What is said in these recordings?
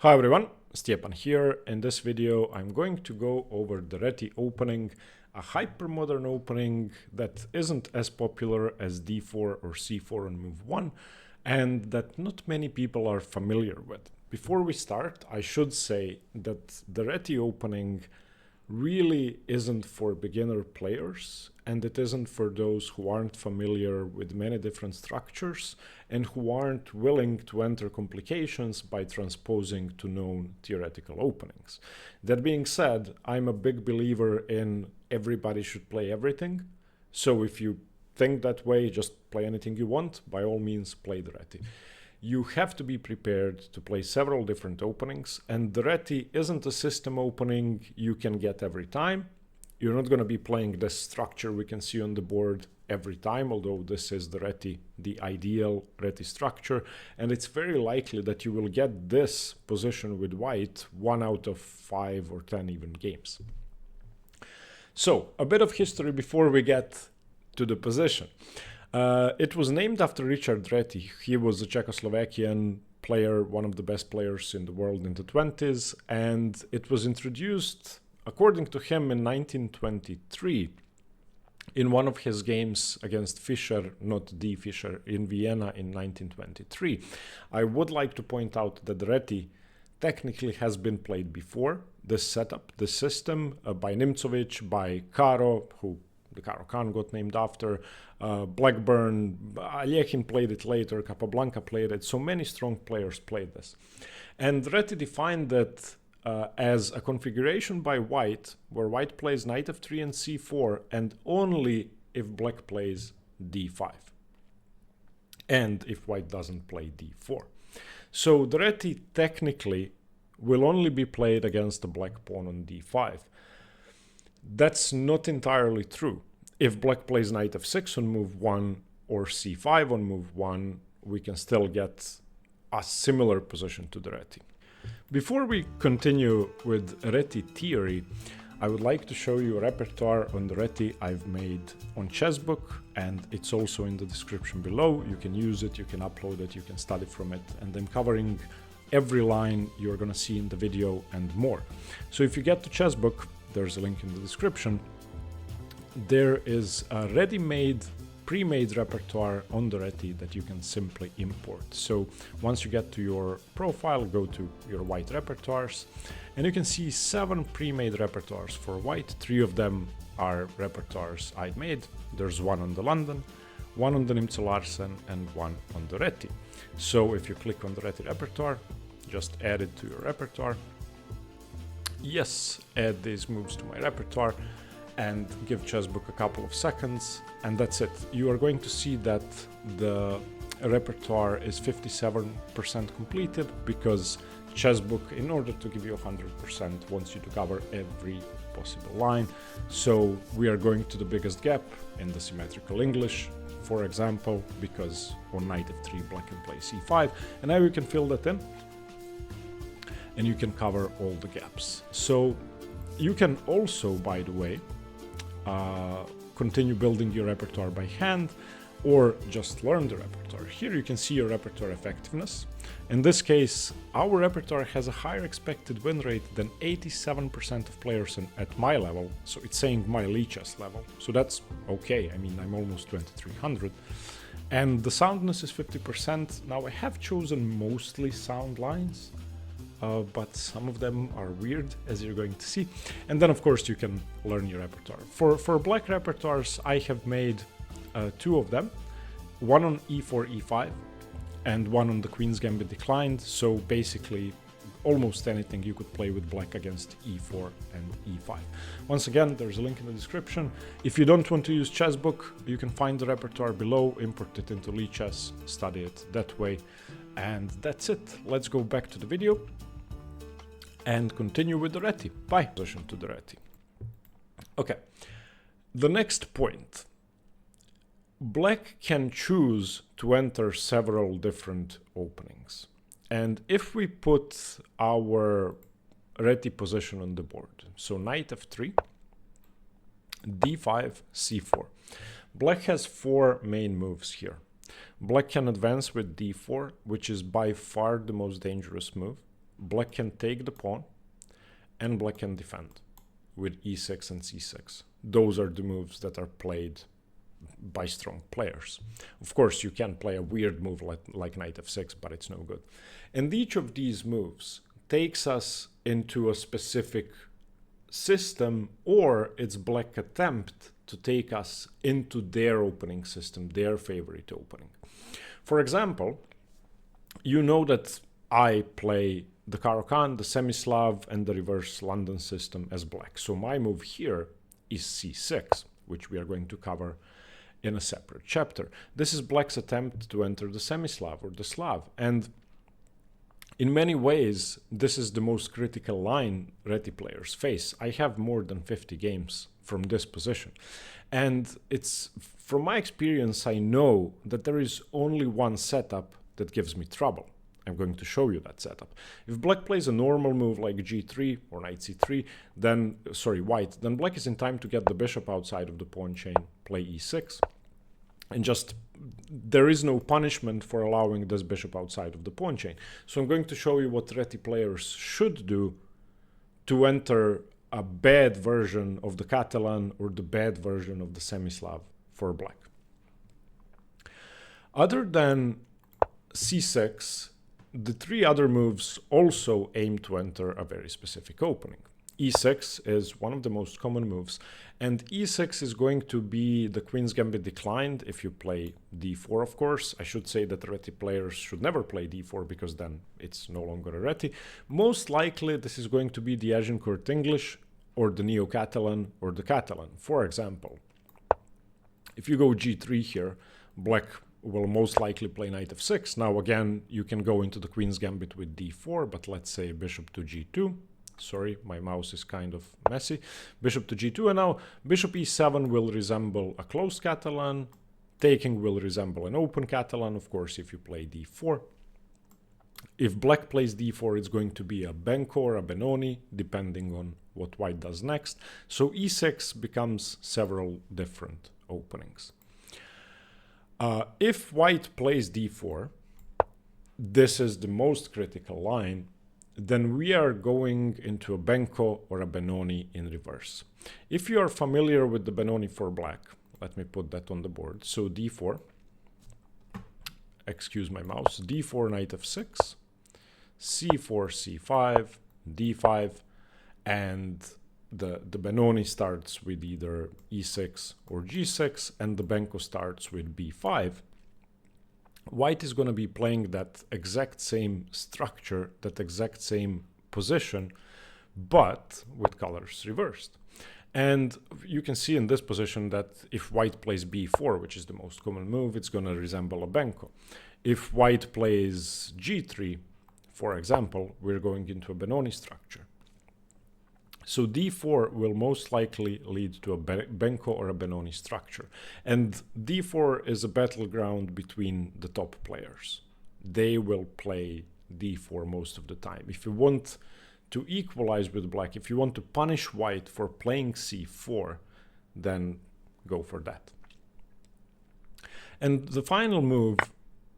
Hi everyone, Stepan here. In this video I'm going to go over the Réti opening, a hypermodern opening that isn't as popular as d4 or c4 on move 1 and that not many people are familiar with. Before we start, I should say that the Réti opening really isn't for beginner players, and it isn't for those who aren't familiar with many different structures and who aren't willing to enter complications by transposing to known theoretical openings. That being said, I'm a big believer in everybody should play everything. So if you think that way, just play anything you want, by all means play the Réti. You have to be prepared to play several different openings, and the Réti isn't a system opening you can get every time. You're not going to be playing this structure we can see on the board every time, although this is the Réti, the ideal Réti structure, and it's very likely that you will get this position with white 1 out of 5 or 10 even games. So, a bit of history before we get to the position. It was named after Richard Réti. He was a Czechoslovakian player, one of the best players in the world in the 20s, and it was introduced, according to him, in 1923 in one of his games against Fischer, not D. Fischer, in Vienna in 1923. I would like to point out that the Réti technically has been played before, this setup, this system, by Nimzowitsch, by Karo, who the Karo Khan got named after, Blackburn, Alechin played it later, Capablanca played it, so many strong players played this. And Réti defined that as a configuration by white, where white plays knight f3 and c4, and only if black plays d5, and if white doesn't play d4. So the Réti technically will only be played against the black pawn on d5. That's not entirely true. If black plays knight f6 on move 1 or c5 on move 1, we can still get a similar position to the Réti. Before we continue with Réti theory, I would like to show you a repertoire on the Réti I've made on Chessbook, and it's also in the description below. You can use it, you can upload it, you can study from it, and I'm covering every line you're gonna see in the video and more. So if you get to Chessbook, there's a link in the description. There is a ready-made, pre-made repertoire on the Réti that you can simply import. So once you get to your profile, go to your white repertoires, and you can see 7 pre-made repertoires for white. 3 of them are repertoires I made. There's 1 on the London, 1 on the Nimzo-Larsen, and 1 on the Réti. So if you click on the Réti repertoire, just add it to your repertoire. Yes, add these moves to my repertoire and give Chessbook a couple of seconds, and that's it. You are going to see that the repertoire is 57% completed because Chessbook, in order to give you 100%, wants you to cover every possible line. So we are going to the biggest gap in the symmetrical English, for example, because on knight f3 black can play c5, and now you can fill that in and you can cover all the gaps. So you can also, by the way, continue building your repertoire by hand or just learn the repertoire. Here you can see your repertoire effectiveness. In this case, our repertoire has a higher expected win rate than 87% of players at my level. So it's saying my Lichess level. So that's okay. I mean, I'm almost 2300. And the soundness is 50%. Now I have chosen mostly sound lines, but some of them are weird, as you're going to see. And then, of course, you can learn your repertoire. For black repertoires, I have made 2 of them. 1 on e4, e5, and 1 on the Queen's Gambit declined. So basically, almost anything you could play with black against e4 and e5. Once again, there's a link in the description. If you don't want to use Chessbook, you can find the repertoire below, import it into Lichess, study it that way. And that's it. Let's go back to the video and continue with the Réti. Bye. Position to the Réti. Okay. The next point. Black can choose to enter several different openings. And if we put our Réti position on the board, so knight f3, d5, c4. Black has 4 main moves here. Black can advance with d4, which is by far the most dangerous move. black can take the pawn and black can defend with e6 and c6. Those are the moves that are played by strong players. Of course, you can play a weird move like knight f6, but it's no good. And each of these moves takes us into a specific system, or it's black attempt to take us into their opening system, their favorite opening. For example, you know that I play the Caro-Kann, the Semi-Slav, and the reverse London system as black. So my move here is c6, which we are going to cover in a separate chapter. This is black's attempt to enter the Semi-Slav or the Slav. And in many ways, this is the most critical line Réti players face. I have more than 50 games from this position. And it's, from my experience, I know that there is only one setup that gives me trouble. I'm going to show you that setup. If black plays a normal move like g3 or knight c3, then, white, then black is in time to get the bishop outside of the pawn chain, play e6, and just, there is no punishment for allowing this bishop outside of the pawn chain. So I'm going to show you what Réti players should do to enter a bad version of the Catalan or the bad version of the Semi-Slav for black. Other than c6, the three other moves also aim to enter a very specific opening. e6 is one of the most common moves, and e6 is going to be the Queen's Gambit declined if you play d4, of course. I should say that Réti players should never play d4 because then it's no longer a Réti. Most likely this is going to be the Agincourt English or the Neo-Catalan or the Catalan. For example, if you go g3 here, black will most likely play knight f6. Now again, you can go into the Queen's Gambit with d4, but let's say bishop to g2. Sorry, my mouse is kind of messy. Bishop to g2, and now bishop e7 will resemble a closed Catalan. Taking will resemble an open Catalan, of course, if you play d4. If black plays d4, it's going to be a Benko or a Benoni, depending on what white does next. So e6 becomes several different openings. If white plays d4, this is the most critical line, then we are going into a Benko or a Benoni in reverse. If you are familiar with the Benoni for black, let me put that on the board. So d4, excuse my mouse, d4, knight f6, c4, c5, d5, and the Benoni starts with either e6 or g6, and the Benko starts with b5. White is going to be playing that exact same structure, that exact same position, but with colors reversed. And you can see in this position that if white plays b4, which is the most common move, it's going to resemble a Benko. If white plays g3, for example, we're going into a Benoni structure. So d4 will most likely lead to a Benko or a Benoni structure. And d4 is a battleground between the top players. They will play d4 most of the time. If you want to equalize with black, if you want to punish white for playing c4, then go for that. And the final move,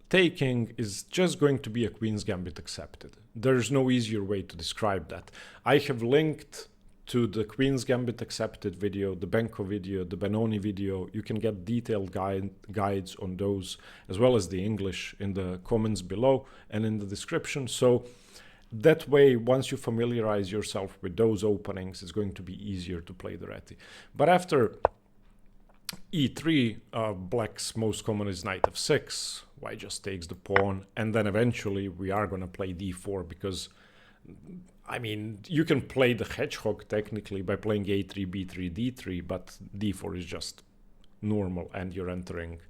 taking, is just going to be a Queen's Gambit accepted. There's no easier way to describe that. I have linked to the Queen's Gambit accepted video, the Benko video, the Benoni video. You can get detailed guides on those, as well as the English, in the comments below and in the description. So that way, once you familiarize yourself with those openings, it's going to be easier to play the Réti. But after e3, black's most common is knight f6, white just takes the pawn, and then eventually we are going to play d4 because, I mean, you can play the hedgehog technically by playing a3, b3, d3, but d4 is just normal and you're entering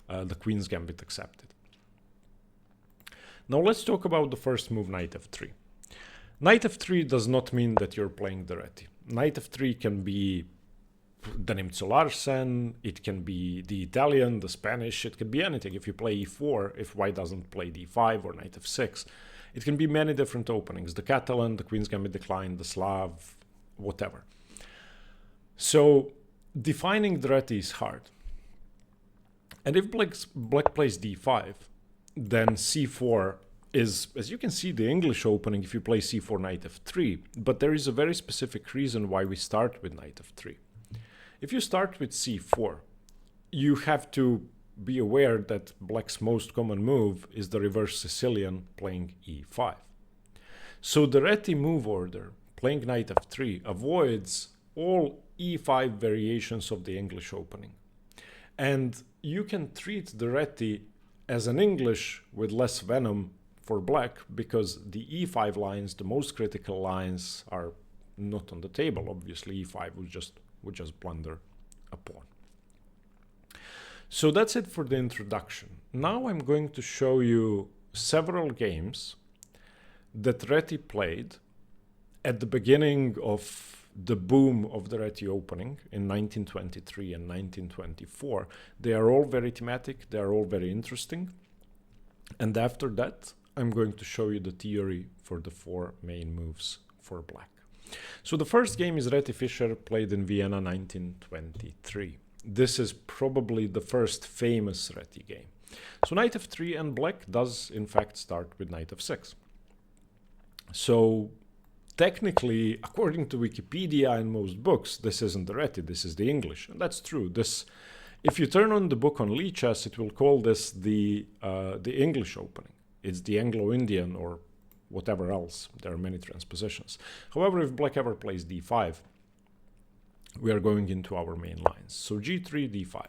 the Queen's Gambit accepted. Now let's talk about the first move, knight f3. Knight f3 does not mean that you're playing the Réti. Knight f3 can be the Nimzo Larsen, it can be the Italian, the Spanish, it can be anything. If you play e4, if white doesn't play d5 or knight f6, it can be many different openings. The Catalan, the Queen's Gambit decline, the Slav, whatever. So defining the Réti is hard. And if black plays d5, then c4 is, as you can see, the English opening if you play c4 knight f3, but there is a very specific reason why we start with knight f3. If you start with c4, you have to be aware that black's most common move is the reverse Sicilian playing e5. So the Réti move order, playing knight f3, avoids all e5 variations of the English opening. And you can treat the Réti as an English with less venom for black, because the e5 lines, the most critical lines, are not on the table. Obviously, e5 would just blunder a pawn. So that's it for the introduction. Now I'm going to show you several games that Réti played at the beginning of the boom of the Réti opening in 1923 and 1924. They are all very thematic, they are all very interesting. And after that, I'm going to show you the theory for the 4 main moves for black. So the first game is Réti Fischer, played in Vienna 1923. This is probably the first famous Réti game. So knight f3, and black does in fact start with knight f6. So technically, according to Wikipedia and most books, this isn't the Réti, this is the English. And that's true. This, if you turn on the book on Lichess, it will call this the English opening. It's the Anglo-Indian or whatever else. There are many transpositions. However, if black ever plays d5, we are going into our main lines. So g3, d5,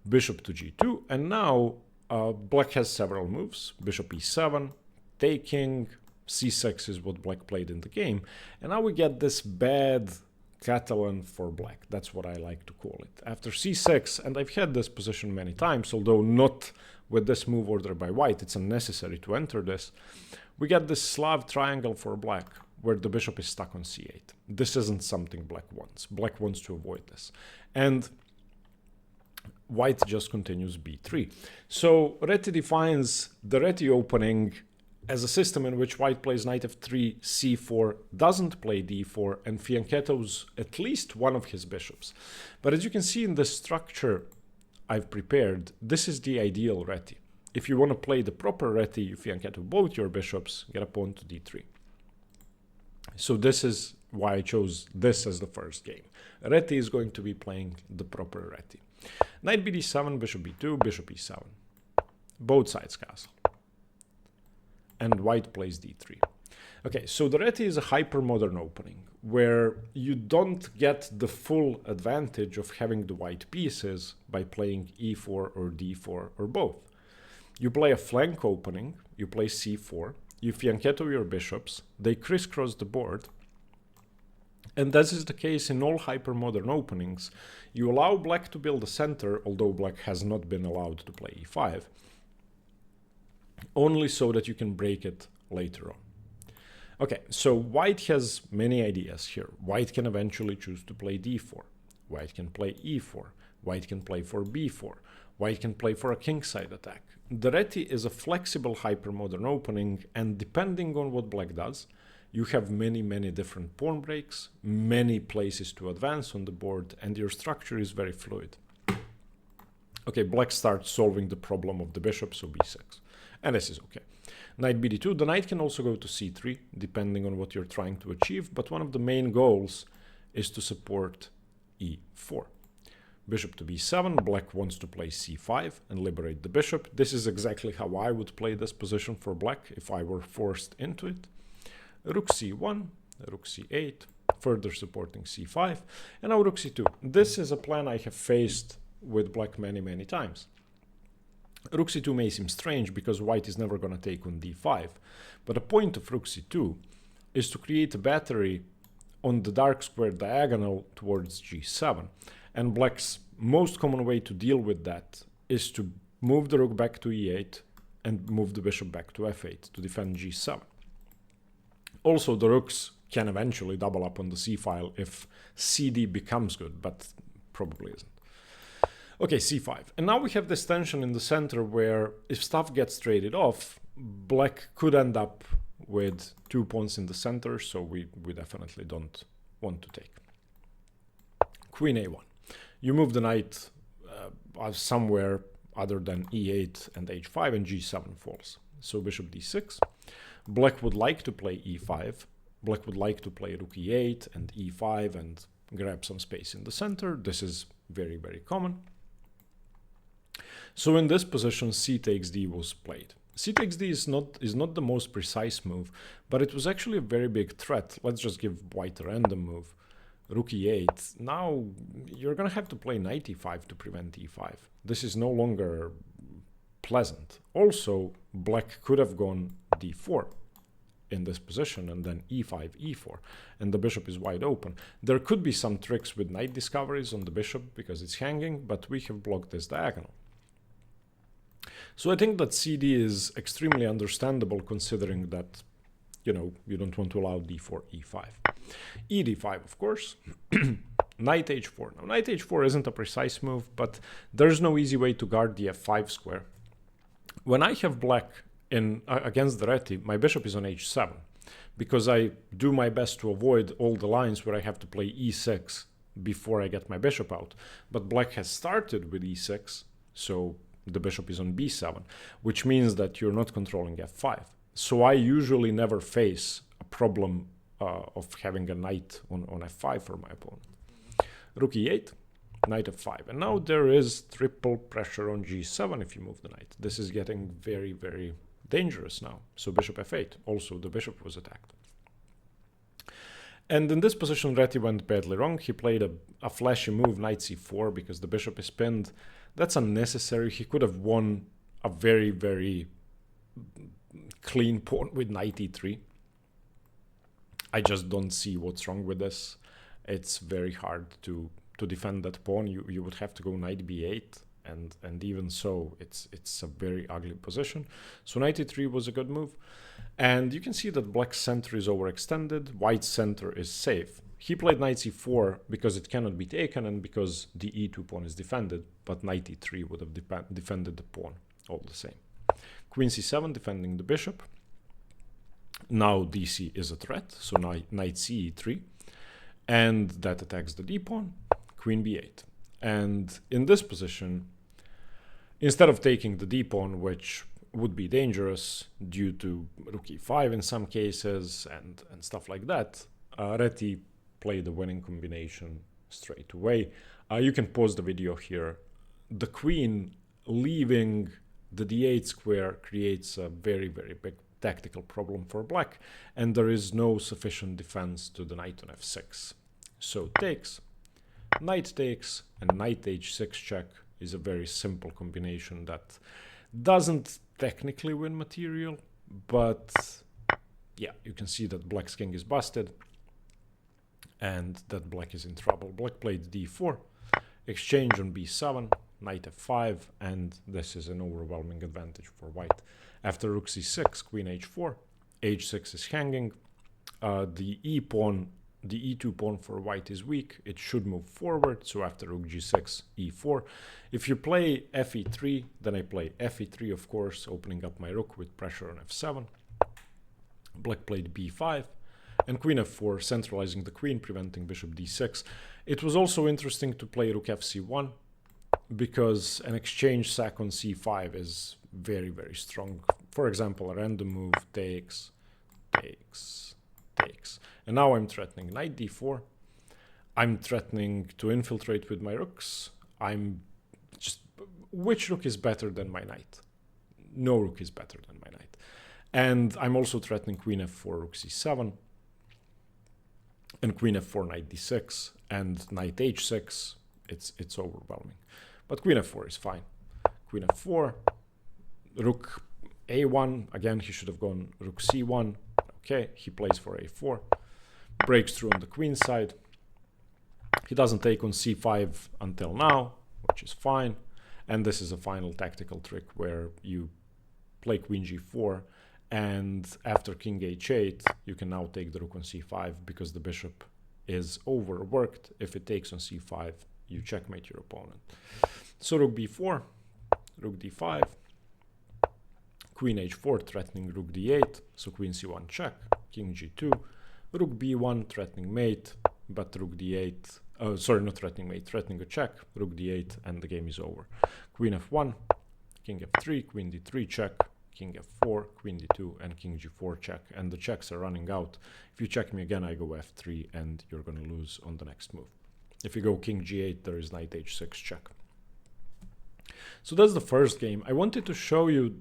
bishop to g2, and now black has several moves. Bishop e7, taking, c6 is what black played in the game, and now we get this bad Catalan for black. That's what I like to call it. After c6, and I've had this position many times, although not with this move order by white, it's unnecessary to enter this, we get this Slav triangle for black, where the bishop is stuck on c8. This isn't something black wants. Black wants to avoid this. And white just continues b3. So Réti defines the Réti opening as a system in which white plays knight f3, c4, doesn't play d4, and fianchettos at least one of his bishops. But as you can see in the structure I've prepared, this is the ideal Réti. If you want to play the proper Réti, you fianchetto both your bishops, get a pawn to d3. So this is why I chose this as the first game. Réti is going to be playing the proper Réti. Knight bd7, bishop b2, bishop e7. Both sides castle. And white plays d3. Okay, so the Réti is a hyper-modern opening where you don't get the full advantage of having the white pieces by playing e4 or d4 or both. You play a flank opening, you play c4, you fianchetto your bishops, they crisscross the board, and this is the case in all hyper-modern openings. You allow black to build a center, although black has not been allowed to play e5, only so that you can break it later on. Okay, so white has many ideas here. White can eventually choose to play d4. White can play e4. White can play for b4. White can play for a kingside attack. The Réti is a flexible hypermodern opening, and depending on what black does, you have many different pawn breaks, many places to advance on the board, and your structure is very fluid. Okay, black starts solving the problem of the bishop, so b6. And this is okay. Knight bd2, the knight can also go to c3, depending on what you're trying to achieve, but one of the main goals is to support e4. Bishop to b7, black wants to play c5 and liberate the bishop. This is exactly how I would play this position for black if I were forced into it. Rook c1, rook c8, further supporting c5, and now rook c2. This is a plan I have faced with black many times. Rook c2 may seem strange because white is never going to take on d5, but the point of rook c2 is to create a battery on the dark square diagonal towards g7. And black's most common way to deal with that is to move the rook back to e8 and move the bishop back to f8 to defend g7. Also, the rooks can eventually double up on the c-file if cd becomes good, but probably isn't. Okay, c5. And now we have this tension in the center where if stuff gets traded off, black could end up with 2 pawns in the center, so we definitely don't want to take. Queen a1. You move the knight somewhere other than e8 and h5, and g7 falls. so bishop d6. Black would like to play e5. Black would like to play rook e8 and e5 and grab some space in the center. This is very, very common. So in this position, c takes d was played. C takes d is not the most precise move, but it was actually a very big threat. Let's just give white a random move. Rook e8. Now you're going to have to play knight e5 to prevent e5. This is no longer pleasant. Also, black could have gone d4 in this position and then e5, e4, and the bishop is wide open. There could be some tricks with knight discoveries on the bishop because it's hanging, but we have blocked this diagonal. So I think that cd is extremely understandable considering that, you know, you don't want to allow d4, e5. ed5, of course. Knight h4. Now, knight h4 isn't a precise move, but there's no easy way to guard the f5 square. When I have black in against the Réti, my bishop is on h7, because I do my best to avoid all the lines where I have to play e6 before I get my bishop out. But black has started with e6, so the bishop is on b7, which means that you're not controlling f5. So I usually never face a problem of having a knight on f5 for my opponent. Rook e8, knight f5. And now there is triple pressure on g7 if you move the knight. This is getting very, very dangerous now. So bishop f8. Also, the bishop was attacked. And in this position, Réti went badly wrong. He played a flashy move, knight c4, because the bishop is pinned. That's unnecessary. He could have won a very, very clean pawn with knight e3. I just don't see what's wrong with this. It's very hard to defend that pawn. You would have to go knight b8, and even so, it's a very ugly position. So knight e3 was a good move. And you can see that black's center is overextended, white's center is safe. He played knight c4 because it cannot be taken and because the e2 pawn is defended, but knight e3 would have defended the pawn all the same. Queen c7 defending the bishop. Now dc is a threat, so knight ce3, and that attacks the d pawn, queen b8. And in this position, instead of taking the d pawn, which would be dangerous due to rook e5 in some cases and stuff like that, Réti played the winning combination straight away. You can pause the video here. The queen leaving the d8 square creates a very, very big tactical problem for black, and there is no sufficient defense to the knight on f6. So takes, and knight h6 check is a very simple combination that doesn't technically win material, but yeah, you can see that black's king is busted and that black is in trouble. Black played d4, exchange on b7, knight f5, and this is an overwhelming advantage for white. After rook c6, queen h4, h6 is hanging. The e2 pawn for white is weak. It should move forward, so after rook g6, e4. If you play fe3, then I play fe3, of course, opening up my rook with pressure on f7. Black played b5, and queen f4, centralizing the queen, preventing bishop d6. It was also interesting to play rook fc1, because an exchange sack on c5 is very, very strong. For example, a random move takes. And now I'm threatening knight d4. I'm threatening to infiltrate with my rooks. Which rook is better than my knight? No rook is better than my knight. And I'm also threatening queen f4, rook c7, and queen f4, knight d6, and knight h6. It's overwhelming. But queen f4 is fine. Queen f4, rook a1. Again, he should have gone rook c1. Okay, he plays for a4. Breaks through on the queen side. He doesn't take on c5 until now, which is fine. And this is a final tactical trick where you play queen g4, and after king h8, you can now take the rook on c5 because the bishop is overworked. If it takes on c5, you checkmate your opponent. So rook b4, rook d5, queen h4 threatening rook d8, so queen c1 check, king g2, rook b1 threatening mate, but rook d8, sorry, not threatening mate, threatening a check, rook d8, and the game is over. Queen f1, king f3, queen d3 check, king f4, queen d2, and king g4 check, and the checks are running out. If you check me again, I go f3, and you're going to lose on the next move. If you go king g8, there is knight h6 check. So that's the first game. I wanted to show you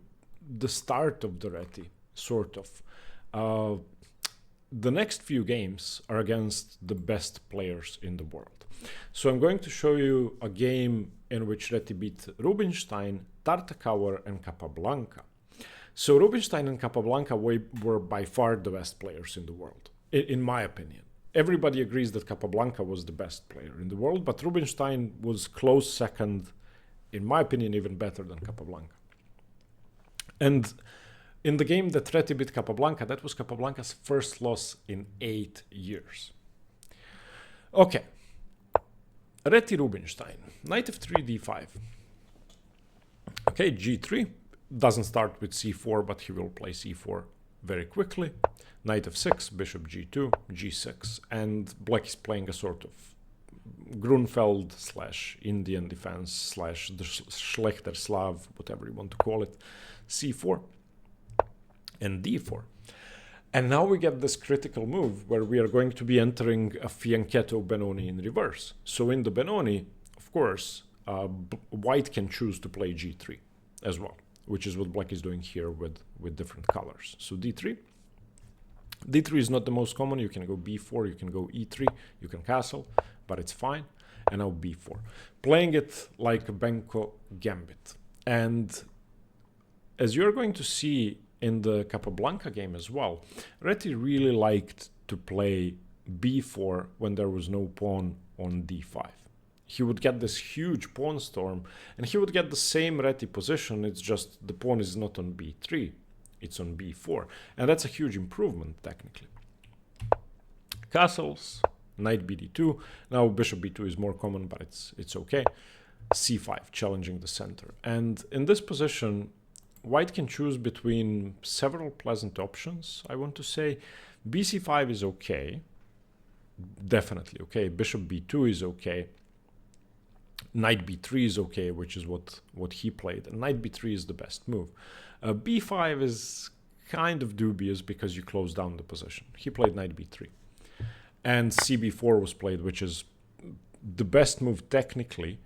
the start of the Réti, sort of. The next few games are against the best players in the world. So I'm going to show you a game in which Réti beat Rubinstein, Tartakower, and Capablanca. So Rubinstein and Capablanca were by far the best players in the world, in my opinion. Everybody agrees that Capablanca was the best player in the world, but Rubinstein was close second, in my opinion, even better than Capablanca. And in the game that Réti beat Capablanca, that was Capablanca's first loss in 8 years. Okay. Réti Rubinstein. Knight f3, d5. Okay, g3. Doesn't start with c4, but he will play c4 very quickly. Knight f6, bishop g2, g6. And black is playing a sort of Grunfeld / Indian defense / the Schlechter Slav, whatever you want to call it, c4 and d4. And now we get this critical move where we are going to be entering a fianchetto Benoni in reverse. So in the Benoni, of course, white can choose to play g3 as well, which is what black is doing here with different colors. So d3. d3 is not the most common. You can go b4, you can go e3, you can castle, but it's fine. And now b4. Playing it like a Benko gambit. And as you're going to see in the Capablanca game as well, Réti really liked to play b4 when there was no pawn on d5. He would get this huge pawn storm, and he would get the same Réti position, it's just the pawn is not on b3, it's on b4. And that's a huge improvement, technically. Castles, knight bd2. Now bishop b2 is more common, but it's okay. c5, challenging the center. And in this position, white can choose between several pleasant options, I want to say. bc5 is okay, definitely okay. Bishop b2 is okay. Knight b3 is okay, which is what he played. And knight b3 is the best move. b5 is kind of dubious because you close down the position. He played knight b3. And cb4 was played, which is the best move technically,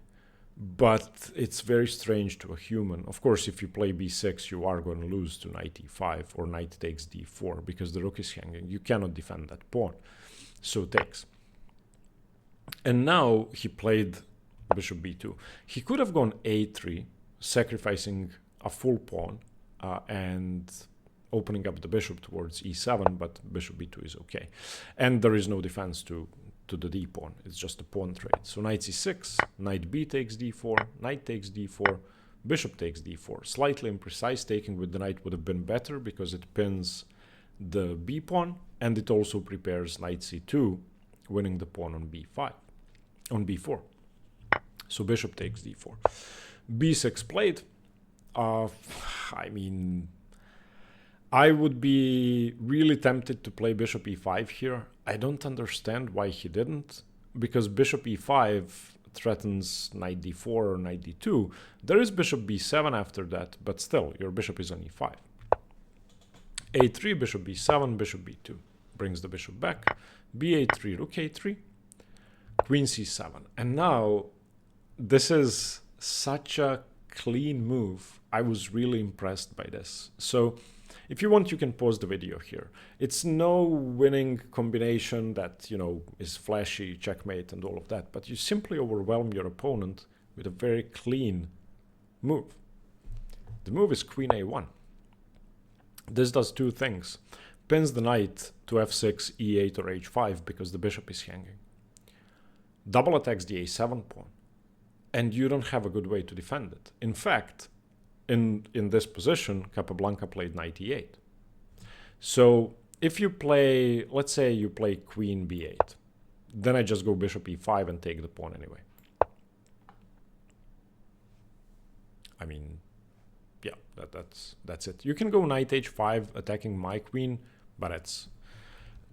but it's very strange to a human. Of course, if you play b6, you are going to lose to knight e5 or knight takes d4 because the rook is hanging. You cannot defend that pawn. So takes. And now he played bishop b2. He could have gone a3, sacrificing a full pawn and opening up the bishop towards e7, but bishop b2 is okay. And there is no defense to the d pawn. It's just a pawn trade. So knight c6, knight b takes d4, knight takes d4, bishop takes d4. Slightly imprecise taking with the knight would have been better because it pins the b pawn, and it also prepares knight c2, winning the pawn on b5, on b4. So bishop takes d4. b6 played. I mean, I would be really tempted to play bishop e5 here. I don't understand why he didn't, because bishop e5 threatens knight d4 or knight d2. There is bishop b7 after that, but still, your bishop is on e5. a3, bishop b7, bishop b2. Brings the bishop back. b8, rook a3, queen c7. And now, this is such a clean move. I was really impressed by this. So, if you want, you can pause the video here. It's no winning combination that, you know, is flashy, checkmate and all of that, but you simply overwhelm your opponent with a very clean move. The move is queen a1. This does two things. Pins the knight to f6, e8 or h5 because the bishop is hanging. Double attacks the a7 pawn. And you don't have a good way to defend it. In fact, in this position, Capablanca played knight e8. So if you play, let's say you play queen b8, then I just go bishop e5 and take the pawn anyway. I mean, yeah, that's it. You can go knight h5 attacking my queen, but it's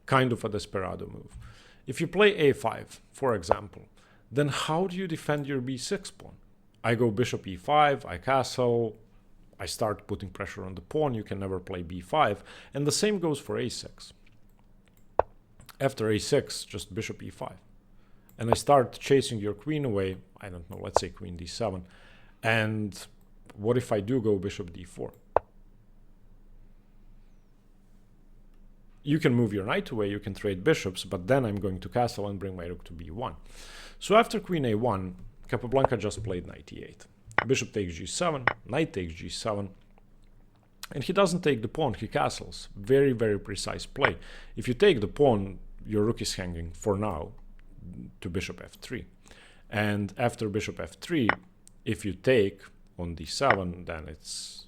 kind of a desperado move. If you play a5, for example, then how do you defend your b6 pawn? I go bishop e5, I castle, I start putting pressure on the pawn, you can never play b5, and the same goes for a6. After a6, just bishop e5. And I start chasing your queen away, I don't know, let's say queen d7, and what if I do go bishop d4? You can move your knight away, you can trade bishops, but then I'm going to castle and bring my rook to b1. So after queen a1, Capablanca just played knight e8. Bishop takes g7, knight takes g7, and he doesn't take the pawn, he castles. Very, very precise play. If you take the pawn, your rook is hanging, for now, to bishop f3. And after bishop f3, if you take on d7, then it's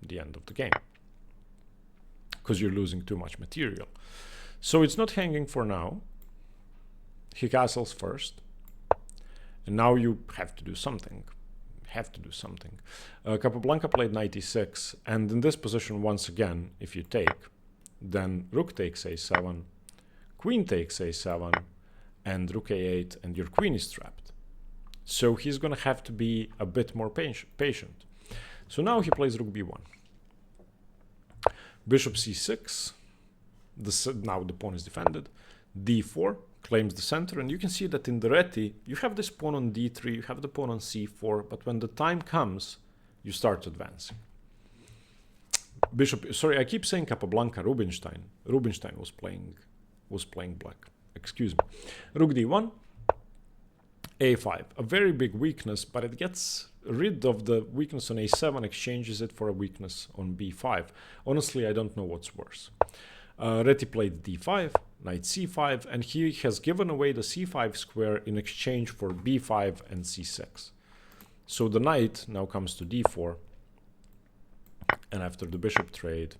the end of the game, because you're losing too much material. So it's not hanging for now. He castles first, and now you have to do something. Capablanca played knight e6, and in this position, once again, if you take, then rook takes a7, queen takes a7, and rook a8, and your queen is trapped. So he's going to have to be a bit more patient. So now he plays rook b1. Bishop c6, now the pawn is defended. d4 claims the center, and you can see that in the Réti, you have this pawn on d3, you have the pawn on c4, but when the time comes, you start advancing. Sorry, I keep saying Capablanca, Rubinstein. Rubinstein was playing black. Excuse me. Rook d1, a5, a very big weakness, but it gets rid of the weakness on a7, exchanges it for a weakness on b5. Honestly, I don't know what's worse. Réti played d5, knight c5, and he has given away the c5 square in exchange for b5 and c6. So the knight now comes to d4, and after the bishop trade,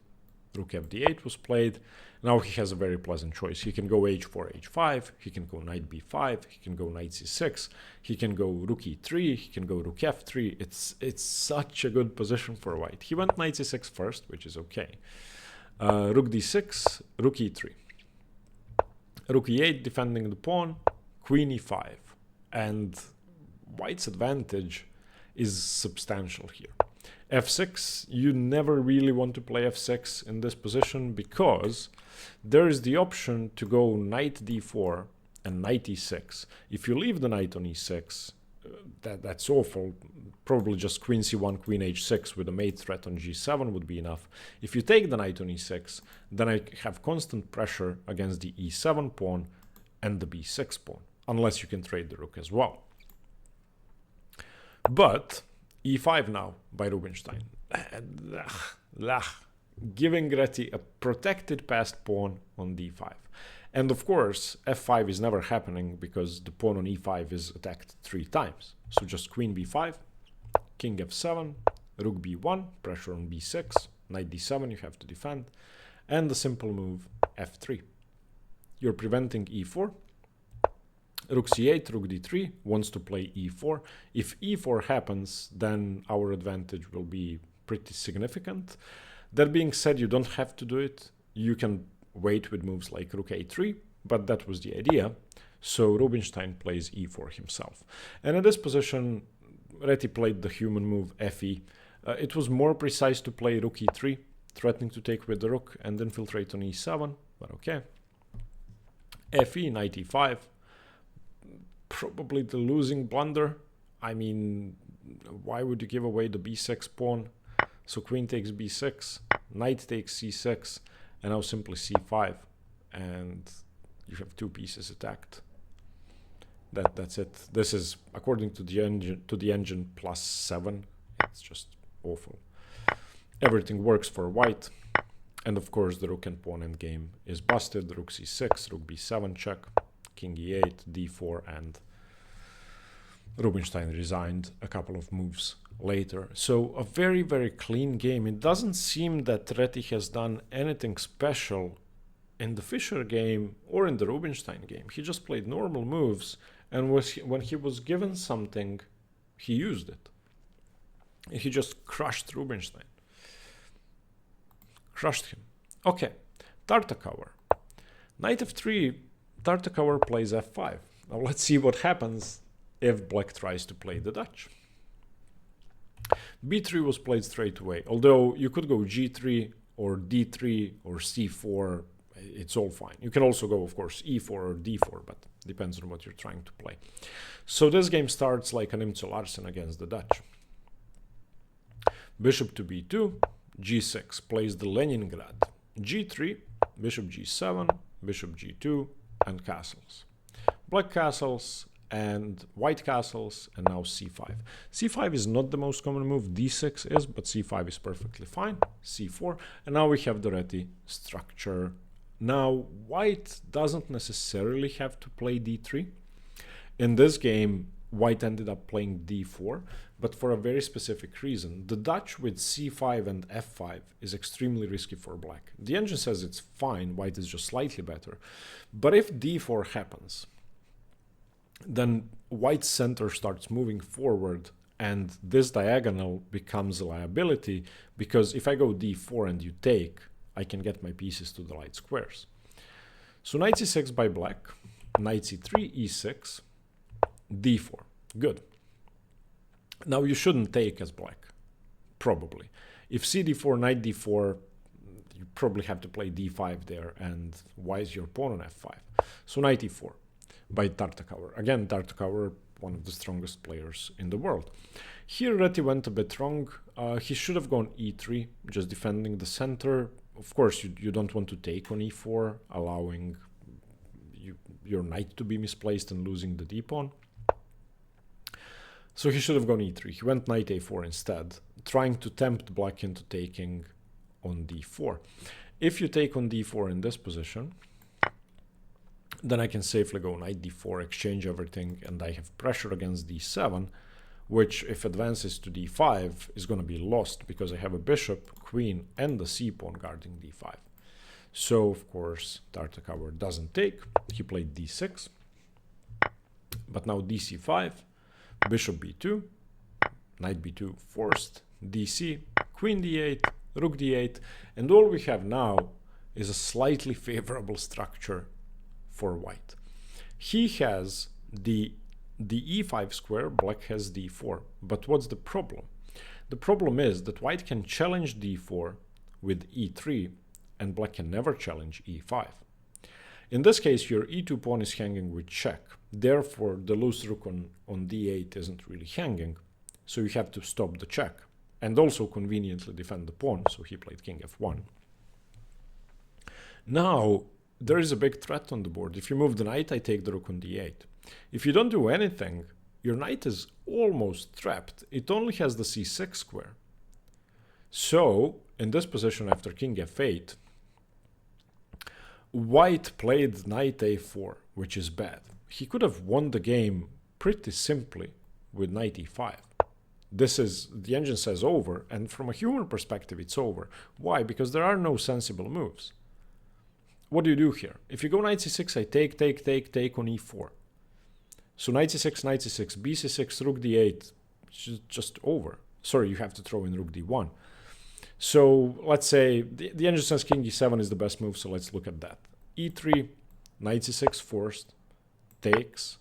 rook fd8 was played. Now he has a very pleasant choice. He can go h4, h5, he can go knight b5, he can go knight c6, he can go rook e3, he can go rook f3. It's such a good position for white. He went knight c6 first, which is okay. Rook d6, rook e3. Rook e8 defending the pawn, queen e5. And white's advantage is substantial here. f6, you never really want to play f6 in this position, because there is the option to go knight d4 and knight e6. If you leave the knight on e6, that's awful. Probably just queen c1, queen h6 with a mate threat on g7 would be enough. If you take the knight on e6, then I have constant pressure against the e7 pawn and the b6 pawn, unless you can trade the rook as well. But e5 now by Rubinstein, giving Réti a protected passed pawn on d5. And of course, f5 is never happening because the pawn on e5 is attacked 3 times. So just queen b5, king f7, rook b1, pressure on b6, knight d7, you have to defend, and the simple move f3. You're preventing e4. Rook c8, rook d3, wants to play e4. If e4 happens, then our advantage will be pretty significant. That being said, you don't have to do it. You can wait with moves like rook a3, but that was the idea. So Rubinstein plays e4 himself. And in this position, Réti played the human move fe. It was more precise to play rook e3, threatening to take with the rook and infiltrate on e7, but okay. Fe, knight e5. Probably the losing blunder. I mean, why would you give away the b6 pawn? So queen takes b6, knight takes c6, and now simply c5, and you have 2 pieces attacked. That's it. This is, according to the engine, +7. It's just awful. Everything works for white, and of course the rook and pawn endgame is busted. Rook c6, rook b7 check, king e8, d4, and Rubinstein resigned a couple of moves later. So a very, very clean game. It doesn't seem that Réti has done anything special in the Fischer game or in the Rubinstein game. He just played normal moves, and when he was given something, he used it. He just crushed Rubinstein. Crushed him. Okay, Tartakower. Knight f3, Tartakower plays f5. Now let's see what happens if black tries to play the Dutch. b3 was played straight away, although you could go g3 or d3 or c4, it's all fine. You can also go, of course, e4 or d4, but depends on what you're trying to play. So this game starts like an Imzo Larsen against the Dutch. Bishop to b2, g6 plays the Leningrad, g3, bishop g7, bishop g2, and castles. Black castles and white castles, and now c5. c5 is not the most common move, d6 is, but c5 is perfectly fine, c4, and now we have the Réti structure. Now, white doesn't necessarily have to play d3. In this game, white ended up playing d4, but for a very specific reason. The Dutch with c5 and f5 is extremely risky for black. The engine says it's fine, white is just slightly better. But if d4 happens, then white's center starts moving forward, and this diagonal becomes a liability, because if I go d4 and you take, I can get my pieces to the light squares. So knight c6 by black, knight c3, e6, d4. Good. Now you shouldn't take as black, probably. If cd4, knight d4, you probably have to play d5 there, and why is your pawn on f5? So knight e4 by Tartakower. Again, Tartakower, one of the strongest players in the world. Here Réti went a bit wrong. He should have gone e3, just defending the center. Of course, you don't want to take on e4, allowing your knight to be misplaced and losing the d-pawn. So he should have gone e3. He went knight a4 instead, trying to tempt black into taking on d4. If you take on d4 in this position, then I can safely go knight d4, exchange everything, and I have pressure against d7, which, if advances to d5, is going to be lost because I have a bishop, queen, and the c-pawn guarding d5. So, of course, Tartakower doesn't take. He played d6. But now dc5, bishop b2, knight b2 forced, dc, queen d8, rook d8, and all we have now is a slightly favorable structure for white. He has the e5 square, black has d4. But what's the problem? The problem is that white can challenge d4 with e3, and black can never challenge e5. In this case, your e2 pawn is hanging with check. Therefore, the loose rook on d8 isn't really hanging, so you have to stop the check and also conveniently defend the pawn, so he played king f1. Now, there is a big threat on the board. If you move the knight, I take the rook on d8. If you don't do anything, your knight is almost trapped. It only has the c6 square. So, in this position after king f8, white played knight a4, which is bad. He could have won the game pretty simply with knight e5. This is, the engine says over, and from a human perspective it's over. Why? Because there are no sensible moves. What do you do here? If you go knight c6, I take on e4. So knight c6, bc6, rook d8, just over. Sorry, you have to throw in rook d1. So let's say the engine says king e7 is the best move, so let's look at that. e3, knight c6 forced, takes,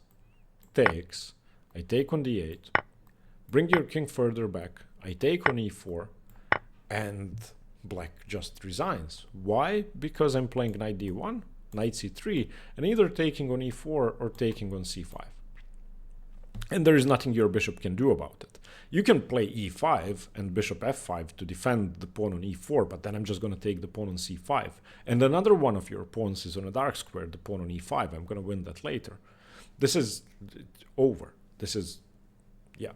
I take on d8, bring your king further back, I take on e4, and black just resigns. Why? Because I'm playing knight d1, knight c3, and either taking on e4 or taking on c5. And there is nothing your bishop can do about it. You can play e5 and bishop f5 to defend the pawn on e4, but then I'm just going to take the pawn on c5. And another one of your pawns is on a dark square, the pawn on e5. I'm going to win that later. This is over. This is, yeah.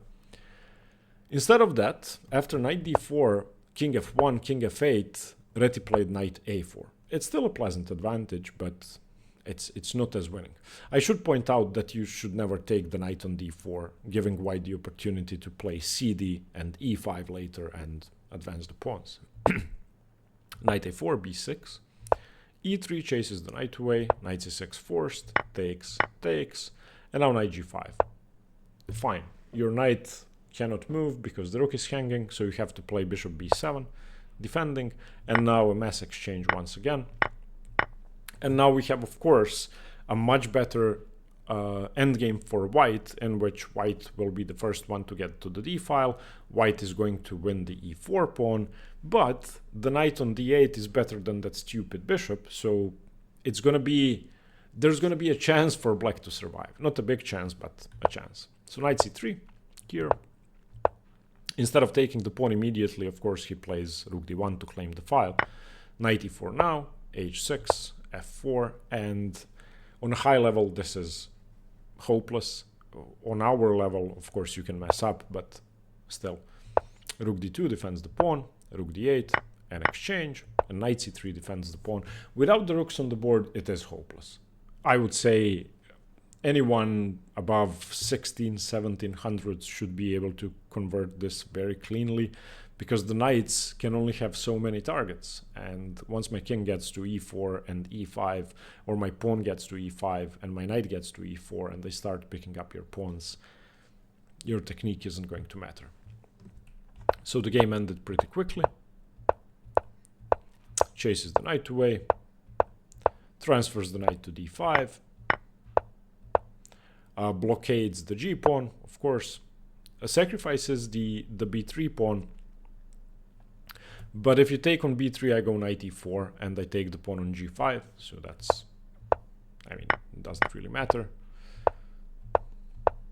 Instead of that, after knight d4, king f1, king f8, Réti played knight a4. It's still a pleasant advantage, but it's not as winning. I should point out that you should never take the knight on d4, giving white the opportunity to play cd and e5 later and advance the pawns. Knight a4, b6. e3 chases the knight away, knight c6 forced, takes, and now knight g5. Fine. Your knight cannot move because the rook is hanging, so you have to play bishop b7, defending, and now a mass exchange once again. And now we have, of course, a much better endgame for white, in which white will be the first one to get to the d file. White is going to win the e4 pawn, but the knight on d8 is better than that stupid bishop, so it's going to be, there's going to be a chance for black to survive. Not a big chance, but a chance. So knight c3 here. Instead of taking the pawn immediately, of course, he plays rook d1 to claim the file. Knight e4 now, h6, f4, and on a high level, this is hopeless. On our level, of course, you can mess up, but still. Rook d2 defends the pawn, rook d8, an exchange, and knight c3 defends the pawn. Without the rooks on the board, it is hopeless. I would say anyone above 16, 1700s should be able to convert this very cleanly, because the knights can only have so many targets. And once my king gets to e4 and e5, or my pawn gets to e5 and my knight gets to e4, and they start picking up your pawns, your technique isn't going to matter. So the game ended pretty quickly. Chases the knight away, transfers the knight to d5, blockades the g pawn, of course, sacrifices the b3 pawn. But if you take on b3, I go knight e4, and I take the pawn on g5, so that's, I mean, it doesn't really matter.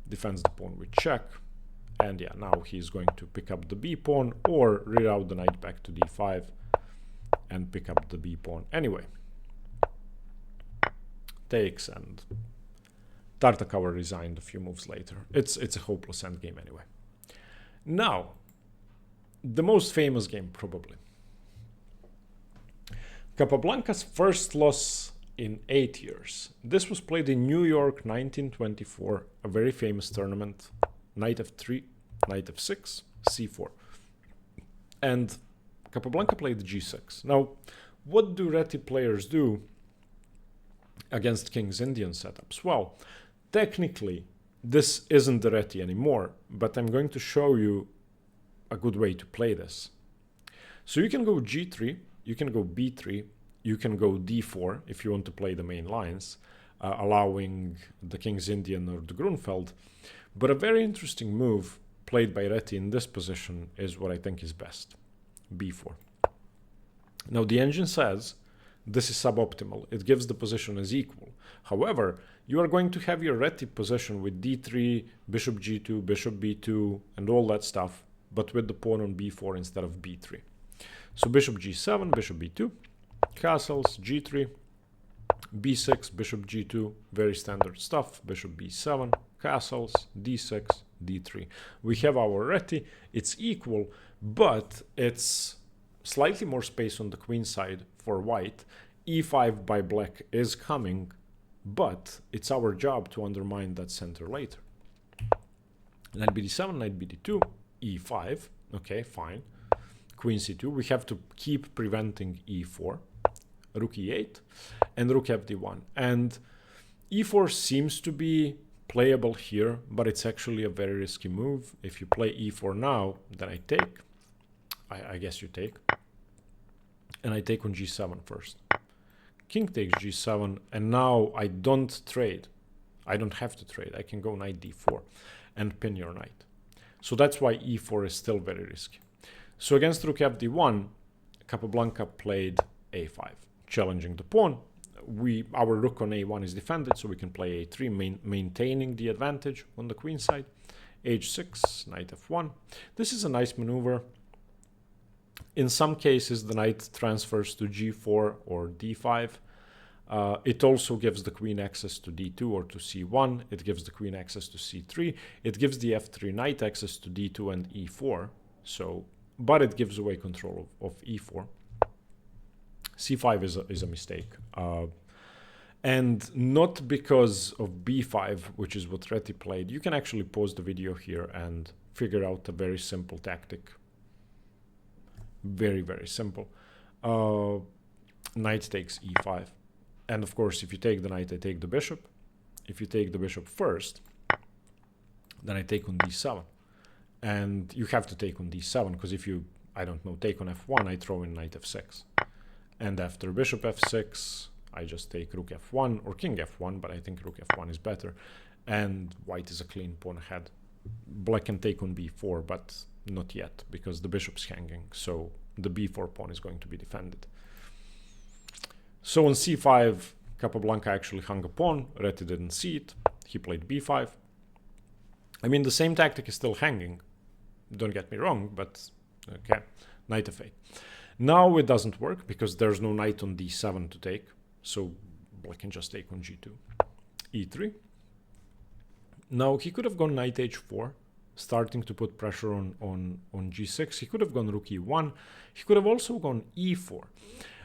Defends the pawn with check, and yeah, now he's going to pick up the b pawn, or reroute the knight back to d5, and pick up the b pawn anyway. Takes, and Tartakower resigned a few moves later. It's a hopeless endgame anyway. Now, the most famous game, probably. Capablanca's first loss in 8 years. This was played in New York, 1924, a very famous tournament. Knight f3, knight f6, c4. And Capablanca played g6. Now, what do Réti players do against King's Indian setups? Well, technically, this isn't the Réti anymore, but I'm going to show you a good way to play this. So you can go g3, you can go b3, you can go d4 if you want to play the main lines, allowing the King's Indian or the Grunfeld. But a very interesting move played by Réti in this position is what I think is best, b4. Now the engine says this is suboptimal. It gives the position as equal. However, you are going to have your Réti position with d3, bishop g2, bishop b2, and all that stuff, but with the pawn on b4 instead of b3. So bishop g7, bishop b2, castles, g3, b6, bishop g2, very standard stuff, bishop b7, castles, d6, d3. We have our Réti, it's equal, but it's slightly more space on the queen side for white. e5 by black is coming, but it's our job to undermine that center later. Knight bd7, knight bd2, e5, okay, fine. Queen c2, we have to keep preventing e4, rook e8, and rook fd1. And e4 seems to be playable here, but it's actually a very risky move. If you play e4 now, then I take, I guess you take, and I take on g7 first. King takes g7, and now I don't trade. I don't have to trade. I can go knight d4 and pin your knight. So that's why e4 is still very risky. So against rook fd1, Capablanca played a5, challenging the pawn. Our rook on a1 is defended, so we can play a3, maintaining the advantage on the queen side. h6, knight f1. This is a nice maneuver. In some cases, the knight transfers to g4 or d5. It also gives the queen access to d2 or to c1. It gives the queen access to c3. It gives the f3 knight access to d2 and e4. So, but it gives away control of e4. c5 is a mistake. And not because of b5, which is what Réti played. You can actually pause the video here and figure out a very simple tactic. Very, very simple. Knight takes e5. And of course, if you take the knight, I take the bishop. If you take the bishop first, then I take on d7. And you have to take on d7, because if you, I don't know, take on f1, I throw in knight f6. And after bishop f6, I just take rook f1 or king f1, but I think rook f1 is better. And white is a clean pawn ahead. Black can take on b4, but not yet, because the bishop's hanging. So the b4 pawn is going to be defended. So on c5, Capablanca actually hung a pawn. Réti didn't see it. He played b5. I mean, the same tactic is still hanging. Don't get me wrong, but okay. Knight f8. Now it doesn't work because there's no knight on d7 to take. So black can just take on g2. e3. Now he could have gone knight h4, starting to put pressure on g6. He could have gone rook e1. He could have also gone e4.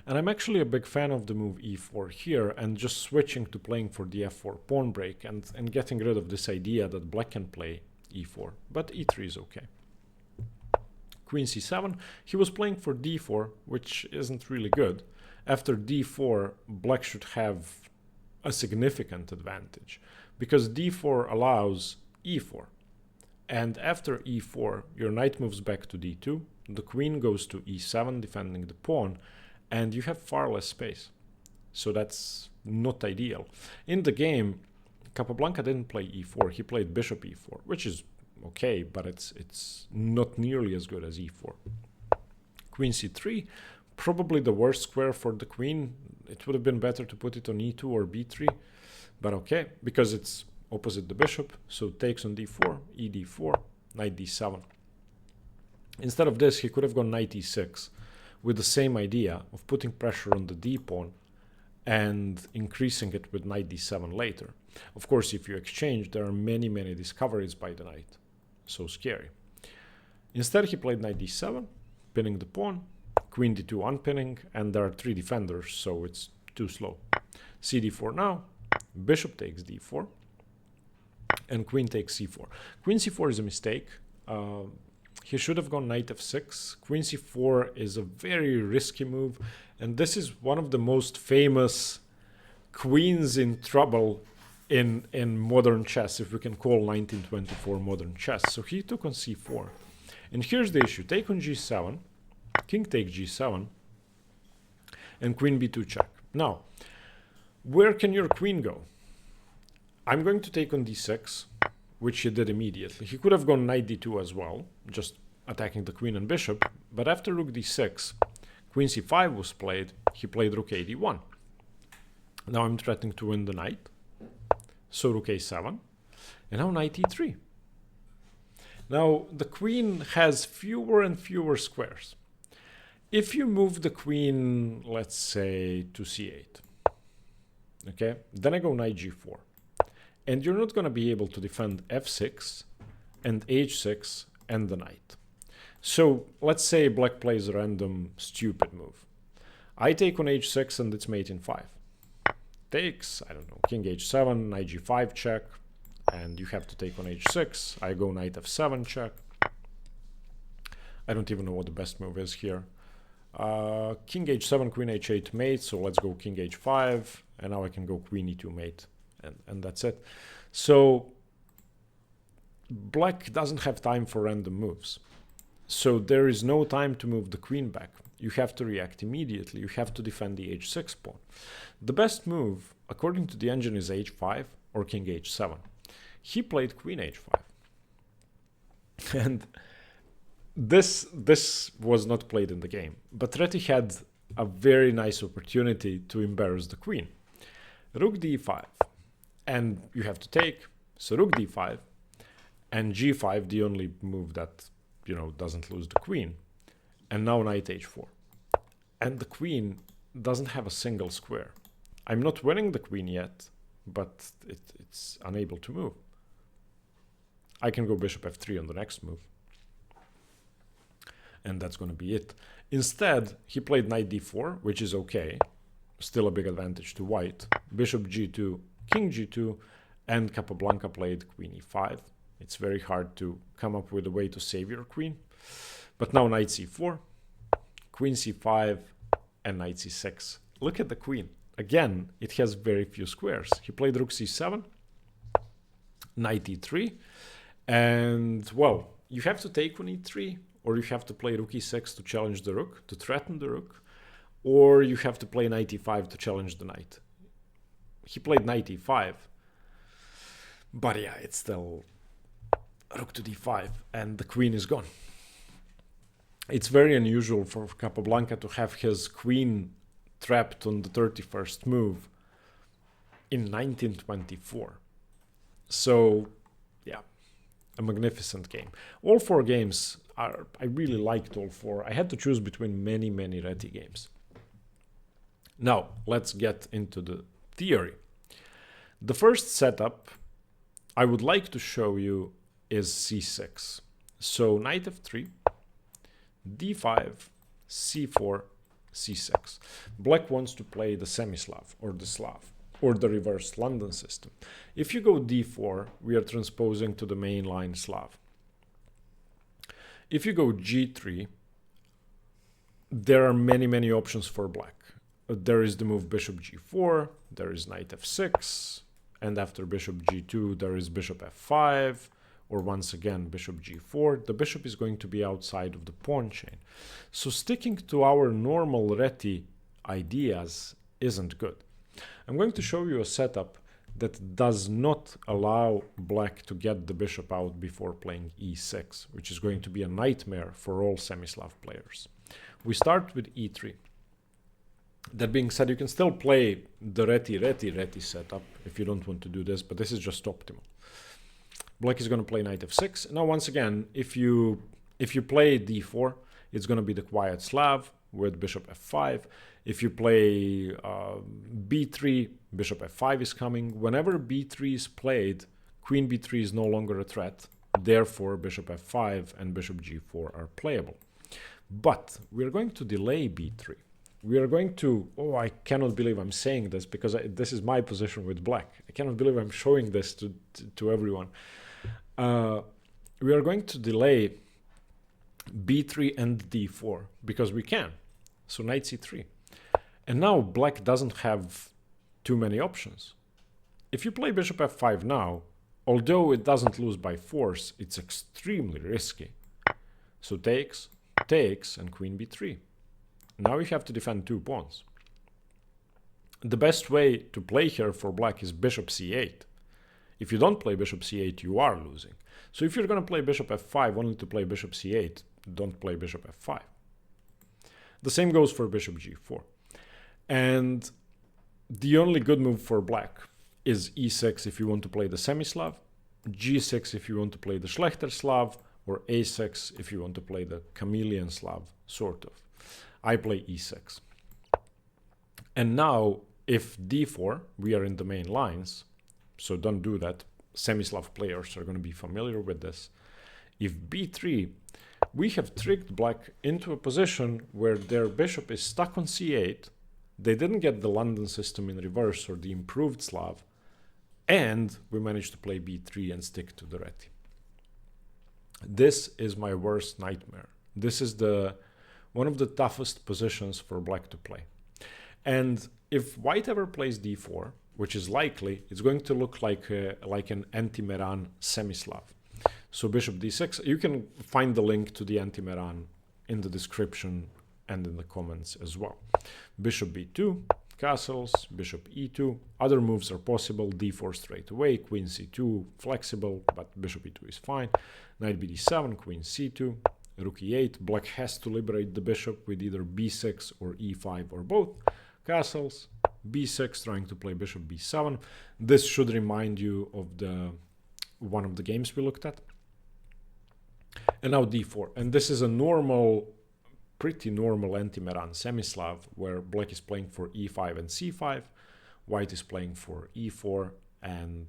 And I'm actually a big fan of the move e4 here and just switching to playing for the f4 pawn break and getting rid of this idea that black can play e4. But e3 is okay. Queen c7. He was playing for d4, which isn't really good. After d4, black should have a significant advantage because d4 allows e4. And after e4, your knight moves back to d2. The queen goes to e7, defending the pawn. And you have far less space. So that's not ideal. In the game, Capablanca didn't play e4. He played bishop e4, which is okay, but it's not nearly as good as e4. Queen c3, probably the worst square for the queen. It would have been better to put it on e2 or b3, but okay, because it's opposite the bishop. So takes on d4, ed4, knight d7. Instead of this, he could have gone knight e6. With the same idea of putting pressure on the d pawn and increasing it with knight d7 later. Of course, if you exchange, there are many discoveries by the knight. So scary. Instead, he played knight d7, pinning the pawn, queen d2 unpinning, and there are 3 defenders, so it's too slow. cd4 now, bishop takes d4, and queen takes c4. Queen c4 is a mistake. He should have gone knight f6. Queen c4 is a very risky move. And this is one of the most famous queens in trouble in modern chess, if we can call 1924 modern chess. So he took on c4. And here's the issue. Take on g7, king takes g7, and queen b2 check. Now, where can your queen go? I'm going to take on d6, which he did immediately. He could have gone knight d2 as well, just attacking the queen and bishop. But after rook d6, queen c5 was played. He played rook a d1. Now I'm threatening to win the knight. So rook a7. And now knight e3. Now the queen has fewer and fewer squares. If you move the queen, let's say, to c8, okay, then I go knight g4. And you're not going to be able to defend f6 and h6 and the knight. So let's say black plays a random stupid move. I take on h6 and it's mate in 5. Takes, I don't know, king h7, knight g5 check, and you have to take on h6. I go knight f7 check. I don't even know what the best move is here. King h7, queen h8 mate, so let's go king h5, and now I can go queen e2 mate. And that's it. So black doesn't have time for random moves. So there is no time to move the queen back. You have to react immediately. You have to defend the h6 pawn. The best move, according to the engine, is h5 or king h7. He played queen h5. And this was not played in the game. But Réti had a very nice opportunity to embarrass the queen. Rook d5. And you have to take, so rook d5, and g5, the only move that, you know, doesn't lose the queen. And now knight h4. And the queen doesn't have a single square. I'm not winning the queen yet, but it's unable to move. I can go bishop f3 on the next move. And that's going to be it. Instead, he played knight d4, which is okay. Still a big advantage to white. Bishop g2, king g2, and Capablanca played queen e5. It's very hard to come up with a way to save your queen. But now knight c4, queen c5, and knight c6. Look at the queen. Again, it has very few squares. He played rook c7, knight e3, and, well, you have to take on e3, or you have to play rook e6 to challenge the rook, to threaten the rook, or you have to play knight e5 to challenge the knight. He played knight e5, but yeah, it's still rook to d5, and the queen is gone. It's very unusual for Capablanca to have his queen trapped on the 31st move in 1924. So, yeah, a magnificent game. All four games I really liked all four. I had to choose between many Réti games. Now, let's get into the theory. The first setup I would like to show you is c6. So knight f3, d5, c4, c6. Black wants to play the semi-Slav or the Slav or the reverse London system. If you go d4, we are transposing to the main line Slav. If you go g3, there are many options for black. There is the move bishop g4, there is knight f6, and after bishop g2 there is bishop f5, or once again bishop g4. The bishop is going to be outside of the pawn chain. So sticking to our normal Réti ideas isn't good. I'm going to show you a setup that does not allow black to get the bishop out before playing e6, which is going to be a nightmare for all semi-Slav players. We start with e3. That being said, you can still play the Réti setup if you don't want to do this, but this is just optimal. Black is going to play knight f6. Now, once again, if you play d4, it's going to be the quiet Slav with bishop f5. If you play b3, bishop f5 is coming. Whenever b3 is played, queen b3 is no longer a threat. Therefore, bishop f5 and bishop g4 are playable. But we're going to delay b3. We are going to, oh, I cannot believe I'm saying this because this is my position with black. I cannot believe I'm showing this to everyone. We are going to delay b3 and d4 because we can. So knight c3. And now black doesn't have too many options. If you play bishop f5 now, although it doesn't lose by force, it's extremely risky. So takes, and queen b3. Now you have to defend 2 pawns. The best way to play here for black is bishop c8. If you don't play bishop c8, you are losing. So if you're going to play bishop f5 only to play bishop c8, don't play bishop f5. The same goes for bishop g4. And the only good move for black is e6 if you want to play the semi-Slav, g6 if you want to play the Schlechter Slav, or a6 if you want to play the chameleon Slav, sort of. I play e6. And now, if d4, we are in the main lines, so don't do that. Semi-Slav players are going to be familiar with this. If b3, we have tricked black into a position where their bishop is stuck on c8. They didn't get the London system in reverse or the improved Slav, and we managed to play b3 and stick to the Réti. This is my worst nightmare. This is one of the toughest positions for black to play. And if white ever plays d4, which is likely, it's going to look like an anti-Meran semi-Slav. So bishop d6, you can find the link to the anti-Meran in the description and in the comments as well. Bishop b2, castles, bishop e2. Other moves are possible, d4 straight away, queen c2, flexible, but bishop e2 is fine. Knight bd7, queen c2, rook e8. Black has to liberate the bishop with either b6 or e5 or both. Castles, b6, trying to play bishop b7. This should remind you of one of the games we looked at. And now d4. And this is a pretty normal anti-Meran semi-Slav where black is playing for e5 and c5, white is playing for e4, and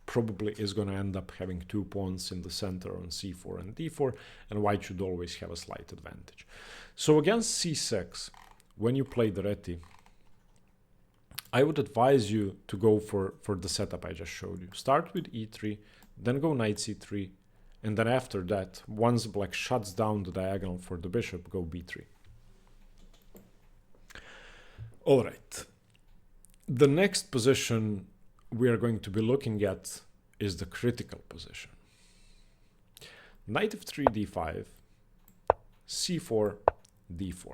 probably is going to end up having 2 pawns in the center on c4 and d4, and white should always have a slight advantage. So against c6, when you play the Réti, I would advise you to go for the setup I just showed you. Start with e3, then go knight c3, and then after that, once black shuts down the diagonal for the bishop, go b3. All right. The next position we are going to be looking at is the critical position. Knight f3, d5, c4, d4.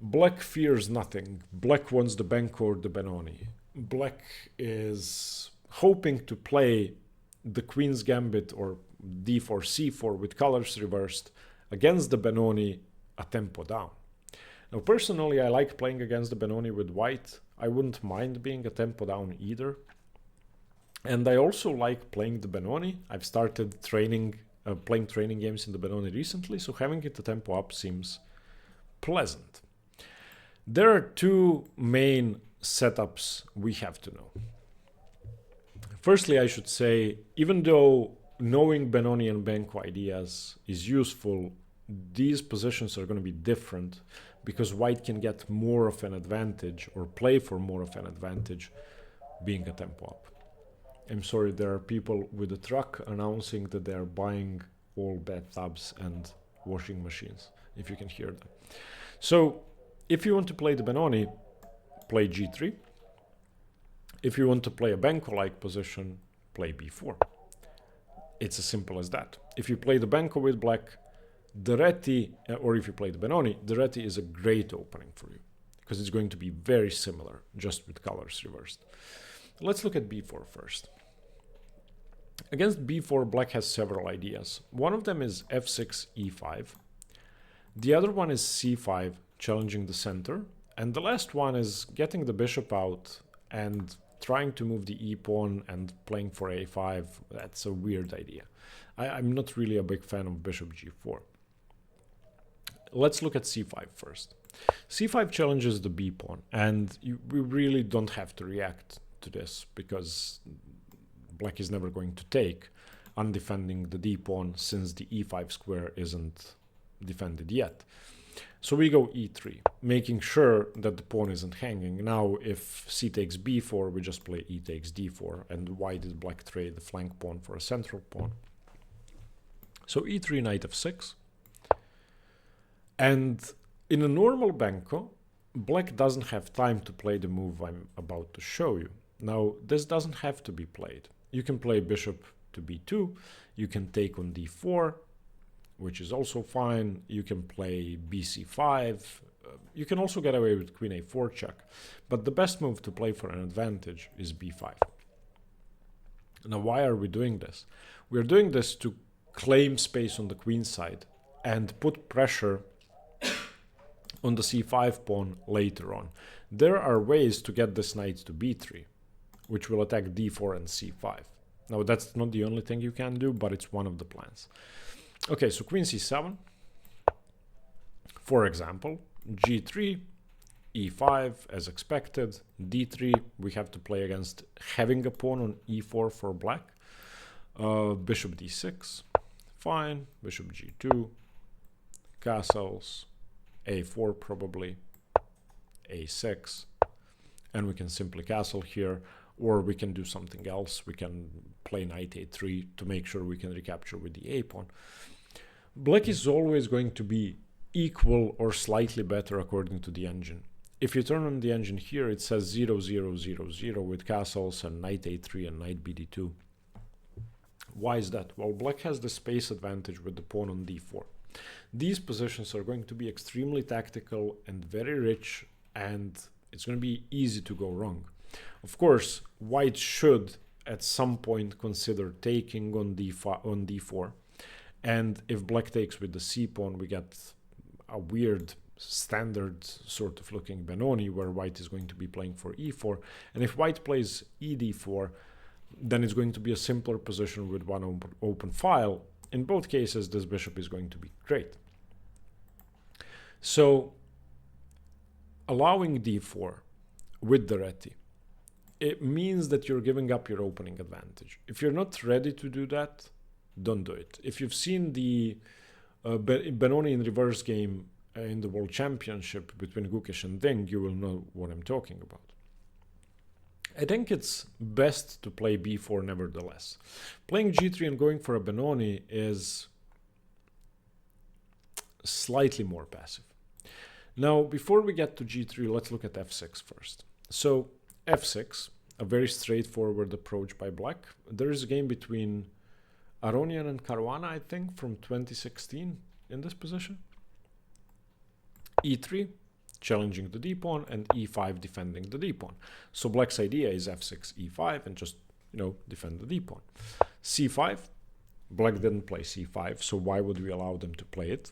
Black fears nothing. Black wants the Benko or the Benoni. Black is hoping to play the Queen's Gambit or d4, c4 with colors reversed against the Benoni a tempo down. Now, personally, I like playing against the Benoni with white. I wouldn't mind being a tempo down either. And I also like playing the Benoni. I've started playing training games in the Benoni recently, so having it a tempo up seems pleasant. There are two main setups we have to know. Firstly, I should say, even though knowing Benoni and Benko ideas is useful, these positions are going to be different because white can get more of an advantage or play for more of an advantage being a tempo up. I'm sorry, there are people with a truck announcing that they're buying all bathtubs and washing machines, if you can hear them. So if you want to play the Benoni, play g3. If you want to play a Benko-like position, play b4. It's as simple as that. If you play the Benko with black, the Réti, or if you play the Benoni, the Réti is a great opening for you because it's going to be very similar, just with colors reversed. Let's look at b4 first. Against b4, black has several ideas. One of them is f6, e5. The other one is c5, challenging the center. And the last one is getting the bishop out and trying to move the e-pawn and playing for a5. That's a weird idea. I'm not really a big fan of bishop g4. Let's look at c5 first. c5 challenges the b-pawn, and we really don't have to react to this because black is never going to take undefending the d-pawn since the e5 square isn't defended yet. So we go e3, making sure that the pawn isn't hanging. Now if c takes b4, we just play e takes d4, and why did black trade the flank pawn for a central pawn? So e3, knight f6. And in a normal Benko, black doesn't have time to play the move I'm about to show you. Now, this doesn't have to be played. You can play bishop to b2, you can take on d4, which is also fine. You can play bc5. You can also get away with queen a4 check. But the best move to play for an advantage is b5. Now, why are we doing this? We're doing this to claim space on the queen side and put pressure on the c5 pawn later on. There are ways to get this knight to b3, which will attack d4 and c5. Now, that's not the only thing you can do, but it's one of the plans. Okay, so queen c7, for example, g3, e5 as expected, d3, we have to play against having a pawn on e4 for black, bishop d6, fine, bishop g2, castles, a4 probably, a6, and we can simply castle here, or we can do something else. We can play knight a3 to make sure we can recapture with the a-pawn. Black is always going to be equal or slightly better according to the engine. If you turn on the engine here, it says 0, 0, 0, 0 with castles and knight a3 and knight bd2. Why is that? Well, black has the space advantage with the pawn on d4. These positions are going to be extremely tactical and very rich, and it's going to be easy to go wrong. Of course, white should at some point consider taking on d4. And if black takes with the c-pawn, we get a weird standard sort of looking Benoni where white is going to be playing for e4. And if white plays ed4, then it's going to be a simpler position with one open file. In both cases, this bishop is going to be great. So allowing d4 with the Réti, it means that you're giving up your opening advantage. If you're not ready to do that, don't do it. If you've seen the Benoni in reverse game in the World Championship between Gukesh and Ding, you will know what I'm talking about. I think it's best to play b4 nevertheless. Playing g3 and going for a Benoni is slightly more passive. Now, before we get to g3, let's look at f6 first. So f6, a very straightforward approach by black. There is a game between Aronian and Caruana, I think, from 2016 in this position. e3, challenging the d-pawn, and e5 defending the d-pawn. So black's idea is f6, e5, and just, you know, defend the d-pawn. c5, black didn't play c5, so why would we allow them to play it?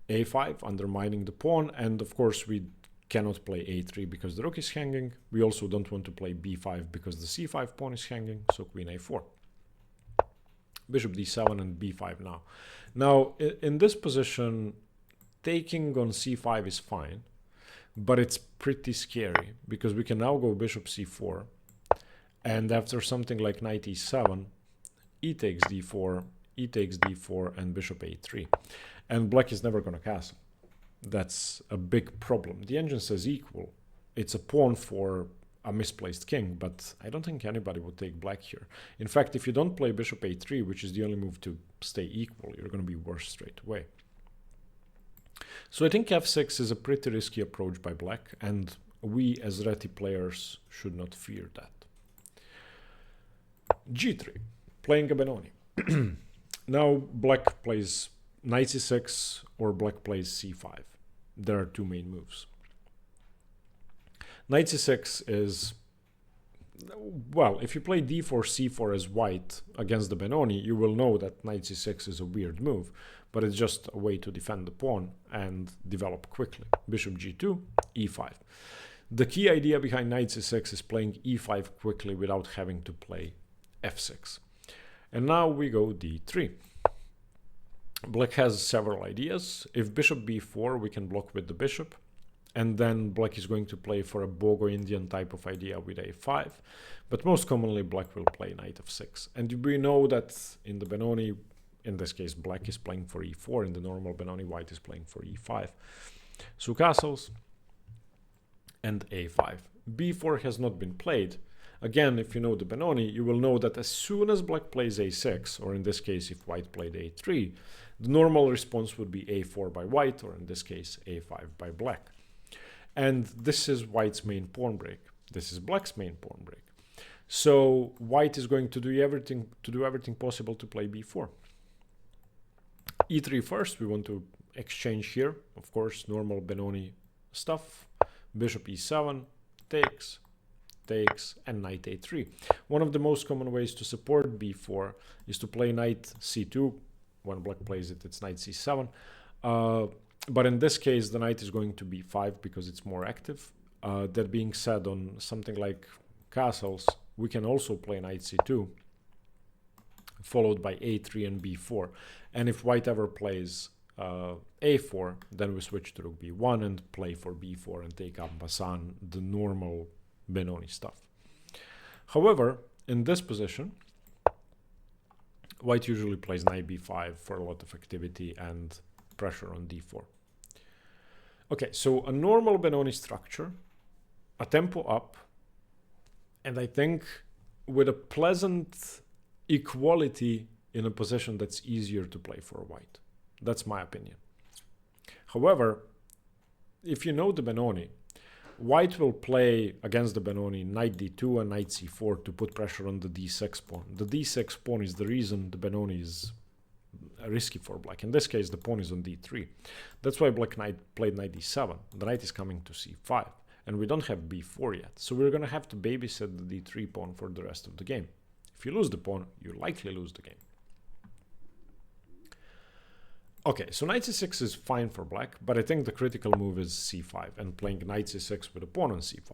a5, undermining the pawn, and of course we cannot play a3 because the rook is hanging. We also don't want to play b5 because the c5 pawn is hanging, so queen a4. Bishop d7 and b5 now. Now, in this position, taking on c5 is fine, but it's pretty scary because we can now go bishop c4, and after something like knight e7, e takes d4, e takes d4, and bishop a3. And black is never going to castle. That's a big problem. The engine says equal. It's a pawn for a misplaced king, but I don't think anybody would take black here. In fact, if you don't play bishop a3, which is the only move to stay equal, you're going to be worse straight away. So I think f6 is a pretty risky approach by black, and we as Réti players should not fear that. g3, playing a Benoni. Now black plays knight c6 or black plays c5. There are two main moves. Knight c6 is, well, if you play d4, c4 as white against the Benoni, you will know that knight c6 is a weird move, but it's just a way to defend the pawn and develop quickly. Bishop g2, e5. The key idea behind knight c6 is playing e5 quickly without having to play f6. And now we go d3. Black has several ideas. If bishop b4, we can block with the bishop. And then black is going to play for a Bogo Indian type of idea with a5. But most commonly, black will play knight f6. And we know that in the Benoni, in this case, black is playing for e4. In the normal Benoni, white is playing for e5. So castles and a5. b4 has not been played. Again, if you know the Benoni, you will know that as soon as black plays a6, or in this case, if white played a3, the normal response would be a4 by white, or in this case, a5 by black. And this is white's main pawn break. This is black's main pawn break. So white is going to do everything possible to play b4. e3 first, we want to exchange here. Of course, normal Benoni stuff. Bishop e7, takes, and knight a3. One of the most common ways to support b4 is to play knight c2. When black plays it, it's knight c7. But in this case, the knight is going to b5 because it's more active. That being said, on something like castles, we can also play knight c2, followed by a3 and b4. And if white ever plays a4, then we switch to rook b1 and play for b4 and take en passant the normal Benoni stuff. However, in this position, white usually plays knight b5 for a lot of activity and pressure on d4. Okay, so a normal Benoni structure, a tempo up, and I think with a pleasant equality in a position that's easier to play for white. That's my opinion. However, if you know the Benoni, white will play against the Benoni knight d2 and knight c4 to put pressure on the d6 pawn. The d6 pawn is the reason the Benoni is risky for black. In this case, the pawn is on d3. That's why black knight played knight d7. The knight is coming to c5, and we don't have b4 yet. So we're going to have to babysit the d3 pawn for the rest of the game. If you lose the pawn, you likely lose the game. Okay, so knight c6 is fine for black, but I think the critical move is c5 and playing knight c6 with a pawn on c5.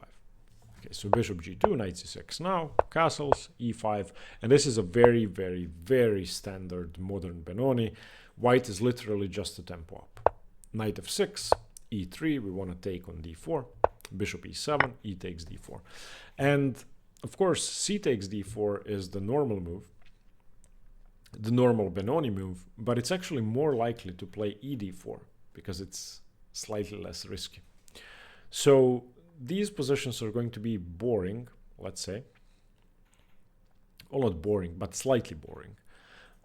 Okay, so bishop g2, knight c6 now, castles, e5, and this is a very, very, very standard modern Benoni. White is literally just a tempo up. Knight f6, e3, we want to take on d4, bishop e7, e takes d4. And of course, c takes d4 is the normal move, the normal Benoni move, but it's actually more likely to play e d4 because it's slightly less risky. So these positions are going to be boring, let's say. Well, not boring, but slightly boring.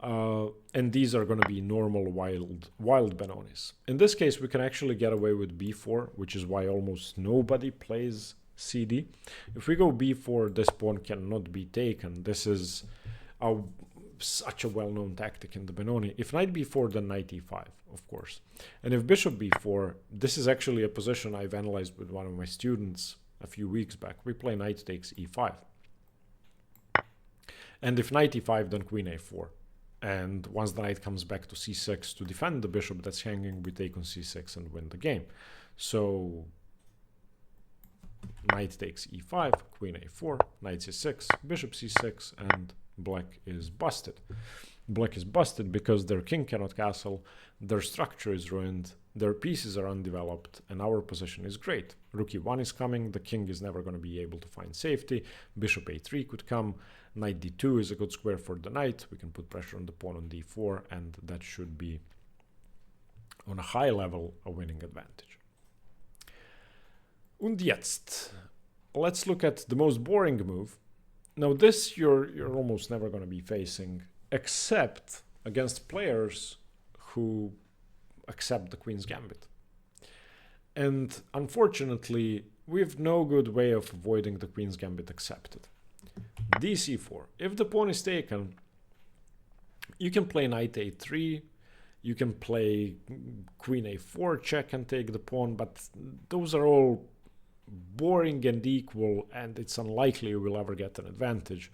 And these are going to be normal wild Benonis. In this case, we can actually get away with b4, which is why almost nobody plays cd. If we go b4, this pawn cannot be taken. This is a such a well-known tactic in the Benoni. If knight b4, then knight e5, of course. And if bishop b4, this is actually a position I've analyzed with one of my students a few weeks back. We play knight takes e5. And if knight e5, then queen a4. And once the knight comes back to c6 to defend the bishop that's hanging, we take on c6 and win the game. So knight takes e5, queen a4, knight c6, bishop c6, and black is busted. Black is busted because their king cannot castle, their structure is ruined, their pieces are undeveloped, and our position is great. Rook e1 is coming, the king is never going to be able to find safety, bishop a3 could come, knight d2 is a good square for the knight, we can put pressure on the pawn on d4, and that should be, on a high level, a winning advantage. Und jetzt, let's look at the most boring move. Now this you're almost never going to be facing, except against players who accept the Queen's Gambit. And unfortunately, we have no good way of avoiding the Queen's Gambit accepted. dc4. If the pawn is taken, you can play knight a3, you can play queen a4 check and take the pawn, but those are all boring and equal, and it's unlikely you will ever get an advantage.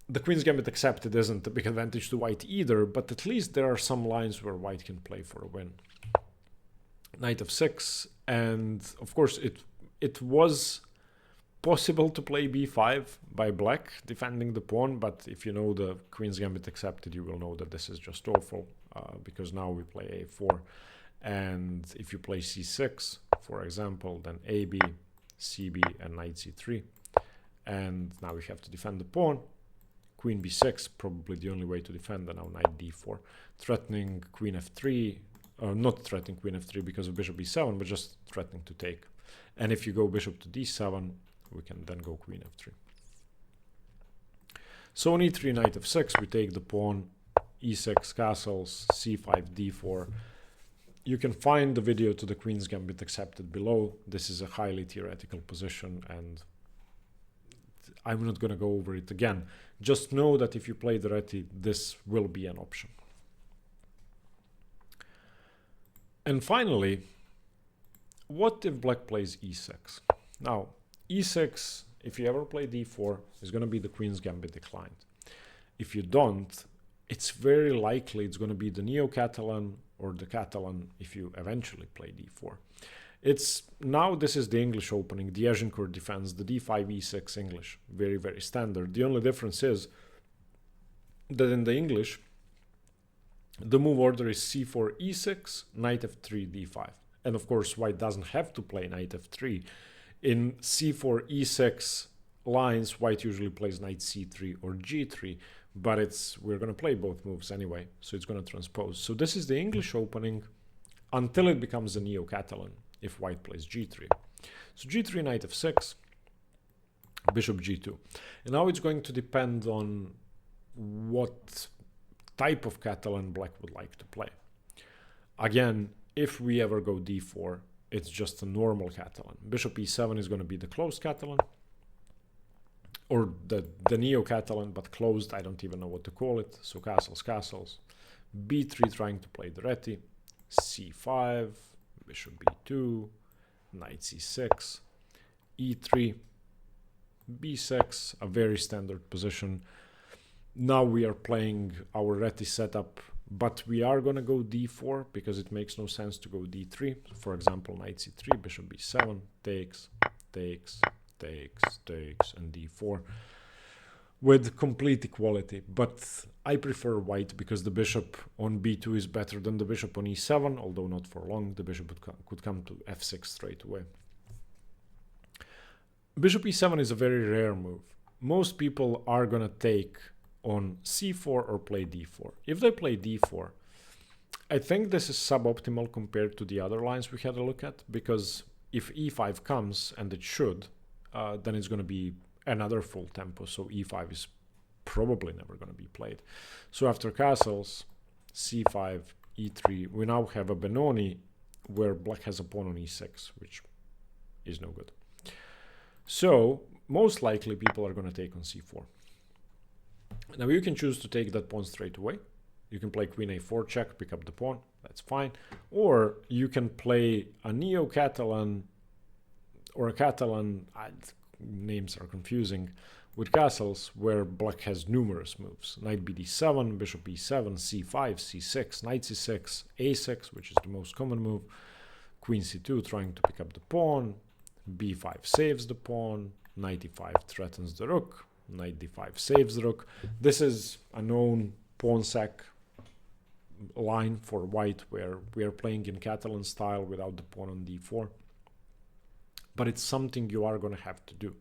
The Queen's Gambit accepted isn't a big advantage to white either, but at least there are some lines where white can play for a win. Knight f6, and of course it was possible to play b5 by black, defending the pawn, but if you know the Queen's Gambit accepted, you will know that this is just awful, because now we play a4, and if you play c6, for example, then ab, cb, and knight c3, and now we have to defend the pawn. Queen b6, probably the only way to defend, and now knight d4, threatening queen f3, not threatening queen f3 because of bishop b7, but just threatening to take. And if you go bishop to d7, we can then go queen f3. So on e3, knight f6, we take the pawn, e6 castles, c5, d4. You can find the video to the Queen's Gambit accepted below. This is a highly theoretical position, and I'm not going to go over it again. Just know that if you play the Réti, this will be an option. And finally, what if black plays e6? Now, e6, if you ever play d4, is going to be the Queen's Gambit declined. If you don't, it's very likely it's going to be the Neo-Catalan or the Catalan if you eventually play d4. Now this is the English opening, the Agincourt defense, the d5, e6 English, very, very standard. The only difference is that in the English, the move order is c4, e6, knight f3, d5. And of course, white doesn't have to play knight f3. In c4, e6 lines, white usually plays knight c3 or g3, but we're going to play both moves anyway, so it's going to transpose. So this is the English opening until it becomes a Neo-Catalan, if white plays g3. So g3, knight f6, bishop g2. And now it's going to depend on what type of Catalan black would like to play. Again, if we ever go d4, it's just a normal Catalan. Bishop e7 is going to be the closed Catalan, or the Neo-Catalan, but closed, I don't even know what to call it. So castles, castles. b3 trying to play the Réti, c5, bishop b2, knight c6, e3, b6, a very standard position. Now we are playing our Réti setup, but we are going to go d4 because it makes no sense to go d3. For example, knight c3, bishop b7, takes, takes, takes, takes, and d4 with complete equality. But I prefer white because the bishop on b2 is better than the bishop on e7, although not for long. The bishop could come to f6 straight away. Bishop e7 is a very rare move. Most people are going to take on c4 or play d4. If they play d4, I think this is suboptimal compared to the other lines we had a look at, because if e5 comes, and it should, then it's going to be another full tempo, so e5 is probably never going to be played. So after castles, c5, e3, we now have a Benoni where black has a pawn on e6, which is no good. So most likely people are going to take on c4. Now you can choose to take that pawn straight away. You can play queen a4 check, pick up the pawn, that's fine. Or you can play a Neo-Catalan or a Catalan, names are confusing, with castles where black has numerous moves. Knight bd7, bishop e7, c5, c6, knight c6, a6, which is the most common move, queen c2 trying to pick up the pawn, b5 saves the pawn, knight e5 threatens the rook, knight d5 saves the rook. This is a known pawn sack line for white where we are playing in Catalan style without the pawn on d4. But it's something you are going to have to do.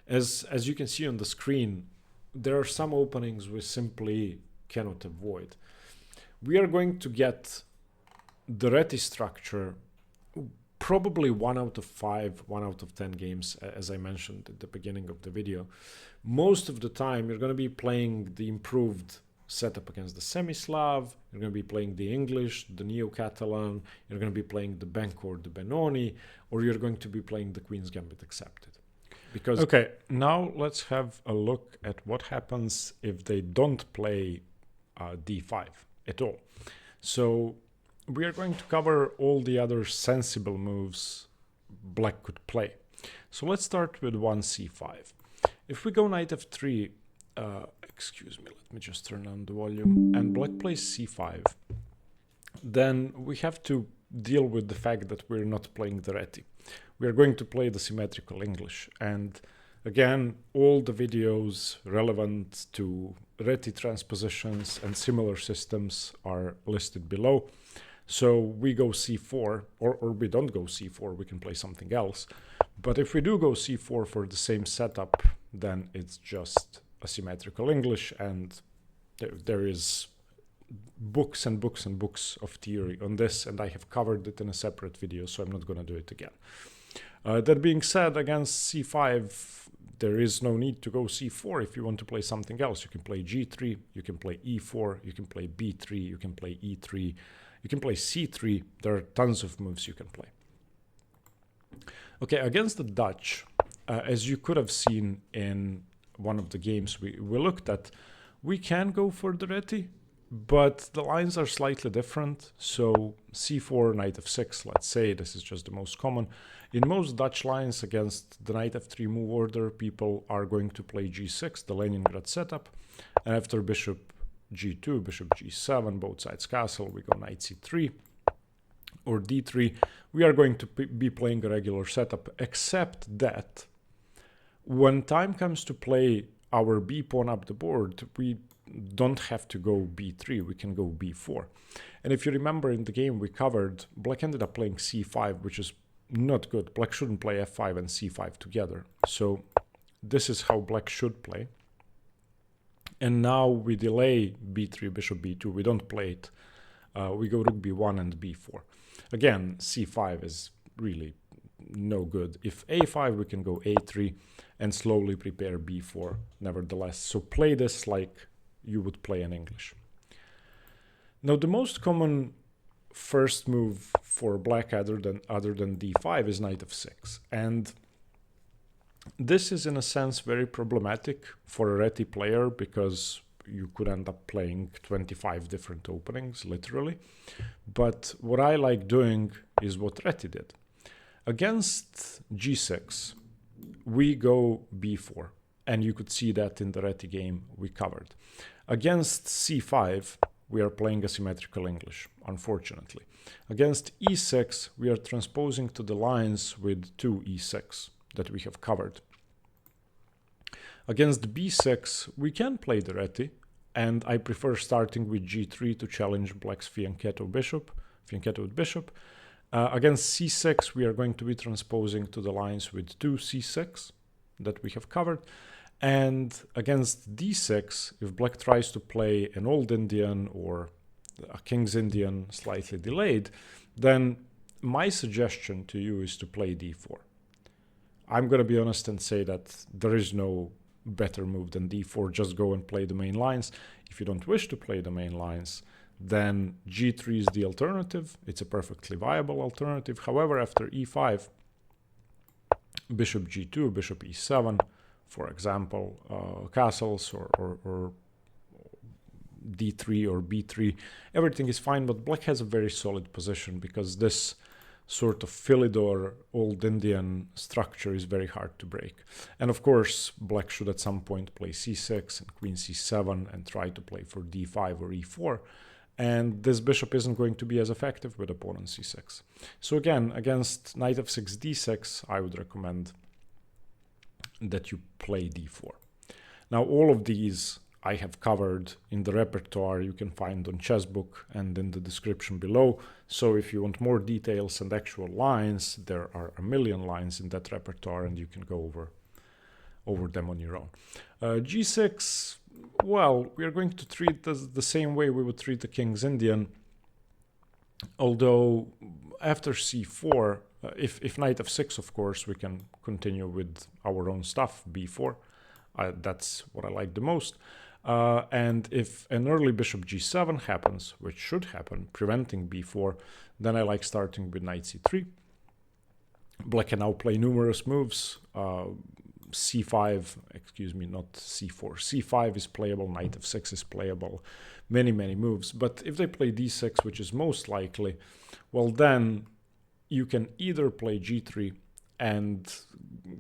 As you can see on the screen, there are some openings we simply cannot avoid. We are going to get the Réti structure probably 1 out of 5, 1 out of 10 games, as I mentioned at the beginning of the video. Most of the time, you're going to be playing the improved setup against the Semi-Slav, you're going to be playing the English, the Neo-Catalan, you're going to be playing the Benko or the Benoni, or you're going to be playing the Queen's Gambit accepted. Because okay, now let's have a look at what happens if they don't play d5 at all. So we are going to cover all the other sensible moves black could play. So let's start with 1c5. If we go knight f3, excuse me, let me just turn on the volume, and black plays c5, then we have to deal with the fact that we're not playing the Réti. We are going to play the symmetrical English. And again, all the videos relevant to Réti transpositions and similar systems are listed below. So we go c4, or we don't go c4, we can play something else. But if we do go c4 for the same setup, then it's just a symmetrical English, and there is books and books and books of theory on this, and I have covered it in a separate video, so I'm not going to do it again. That being said, against c5, there is no need to go c4. If you want to play something else, you can play g3, you can play e4, you can play b3, you can play e3, you can play c3. There are tons of moves you can play. Okay, against the Dutch, as you could have seen in one of the games we looked at, we can go for the Réti, but the lines are slightly different. So c4, knight f6, let's say, this is just the most common. In most Dutch lines against the knight f3 move order, people are going to play g6, the Leningrad setup, and after bishop g2, bishop g7, both sides castle, we go knight c3 or d3. We are going to be playing a regular setup, except that when time comes to play our b pawn up the board, we don't have to go b3, we can go b4. And if you remember in the game we covered, black ended up playing c5, which is not good. Black shouldn't play f5 and c5 together. So this is how black should play. And now we delay b3, bishop b2, we don't play it. We go rook b1 and b4. Again, c5 is really no good. If a5, we can go a3 and slowly prepare b4 nevertheless. So play this like you would play in English. Now the most common first move for black other than d5 is knight f6, and this is in a sense very problematic for a Réti player because you could end up playing 25 different openings literally. But what I like doing is what Réti did. Against g6 we go b4, and you could see that in the Réti game we covered. Against c5 we are playing asymmetrical English, unfortunately. Against e6 we are transposing to the lines with 2 e6 that we have covered. Against b6 we can play the Réti, and I prefer starting with g3 to challenge black's fianchetto with bishop. Against c6 we are going to be transposing to the lines with 2 c6 that we have covered. And against d6, if black tries to play an old Indian or a king's Indian slightly delayed, then my suggestion to you is to play d4. I'm going to be honest and say that there is no better move than d4. Just go and play the main lines. If you don't wish to play the main lines, then g3 is the alternative. It's a perfectly viable alternative. However, after e5, bishop g2, bishop e7, for example, castles or d3 or b3, everything is fine, but black has a very solid position because this sort of Philidor old Indian structure is very hard to break. And of course, black should at some point play c6 and queen c7 and try to play for d5 or e4. And this bishop isn't going to be as effective with opponent c6. So again, against knight f6, d6, I would recommend that you play d4. Now, all of these I have covered in the repertoire you can find on Chessbook and in the description below. So if you want more details and actual lines, there are a million lines in that repertoire and you can go over them on your own. G6, well, we are going to treat this the same way we would treat the King's Indian, although after c4, if knight f6, of course, we can continue with our own stuff, b4. That's what I like the most. And if an early bishop g7 happens, which should happen, preventing b4, then I like starting with knight c3. Black can now play numerous moves. C5, excuse me, not c4. c5 is playable, knight f6 is playable, many moves. But if they play d6, which is most likely, well, then you can either play g3 and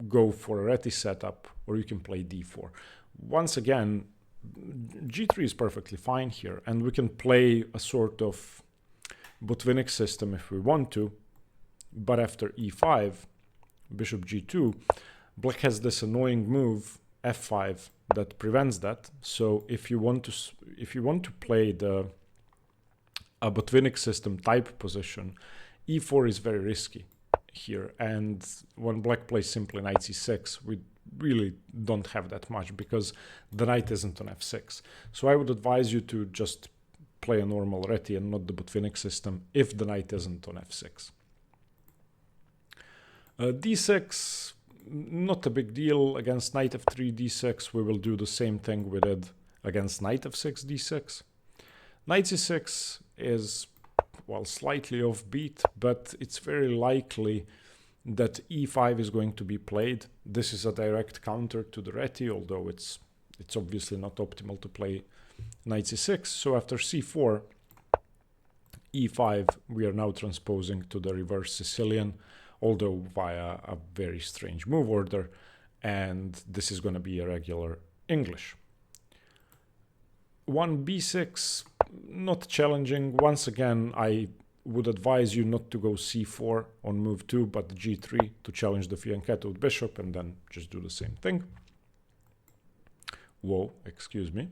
go for a Réti setup, or you can play d4. Once again, g3 is perfectly fine here, and we can play a sort of Botvinnik system if we want to, but after e5, bishop g2, black has this annoying move f5 that prevents that. So if you want to play a Botvinnik system type position, e4 is very risky here, and when black plays simply knight c6, we really don't have that much because the knight isn't on f6. So I would advise you to just play a normal Réti and not the Botvinnik system if the knight isn't on f6. d6, not a big deal. Against knight f3, d6, we will do the same thing we did against knight f6, d6. Knight c6 is, well, slightly offbeat, but it's very likely that e5 is going to be played. This is a direct counter to the Réti, although it's obviously not optimal to play knight c6. So after c4, e5, we are now transposing to the reverse Sicilian, although via a very strange move order, and this is going to be a regular English. 1b6, not challenging. Once again, I would advise you not to go c4 on move 2, but g3 to challenge the fianchettoed bishop, and then just do the same thing. Whoa, excuse me.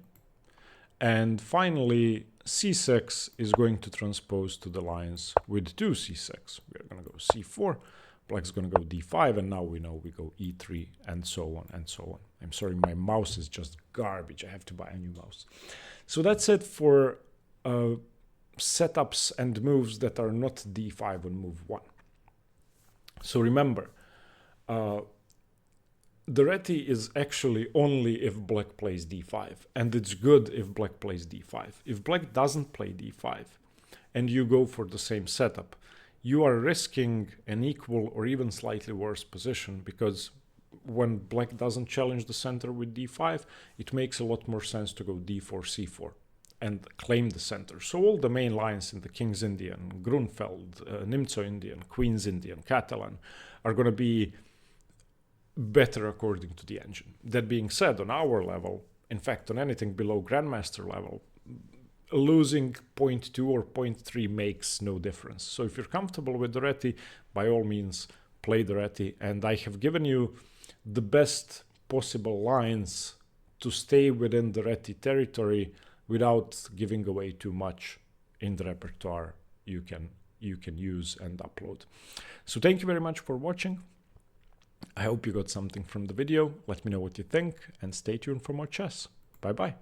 And finally, c6 is going to transpose to the lines with 2 c6. We're going to go c4, black's going to go d5, and now we know we go e3, and so on and so on. I'm sorry, my mouse is just garbage. I have to buy a new mouse. So that's it for setups and moves that are not d5 on move 1. So remember, the Réti is actually only if black plays d5, and it's good if black plays d5. If black doesn't play d5 and you go for the same setup, you are risking an equal or even slightly worse position, because when black doesn't challenge the center with d5, it makes a lot more sense to go d4, c4 and claim the center. So all the main lines in the King's Indian, Grunfeld, Nimzo Indian, Queen's Indian, Catalan are going to be better according to the engine. That being said, on our level, in fact on anything below Grandmaster level, losing 0.2 or 0.3 makes no difference. So if you're comfortable with the Réti, by all means play the Réti, and I have given you the best possible lines to stay within the Réti territory without giving away too much in the repertoire you can use and upload. So thank you very much for watching. I hope you got something from the video. Let me know what you think, and stay tuned for more chess. Bye bye.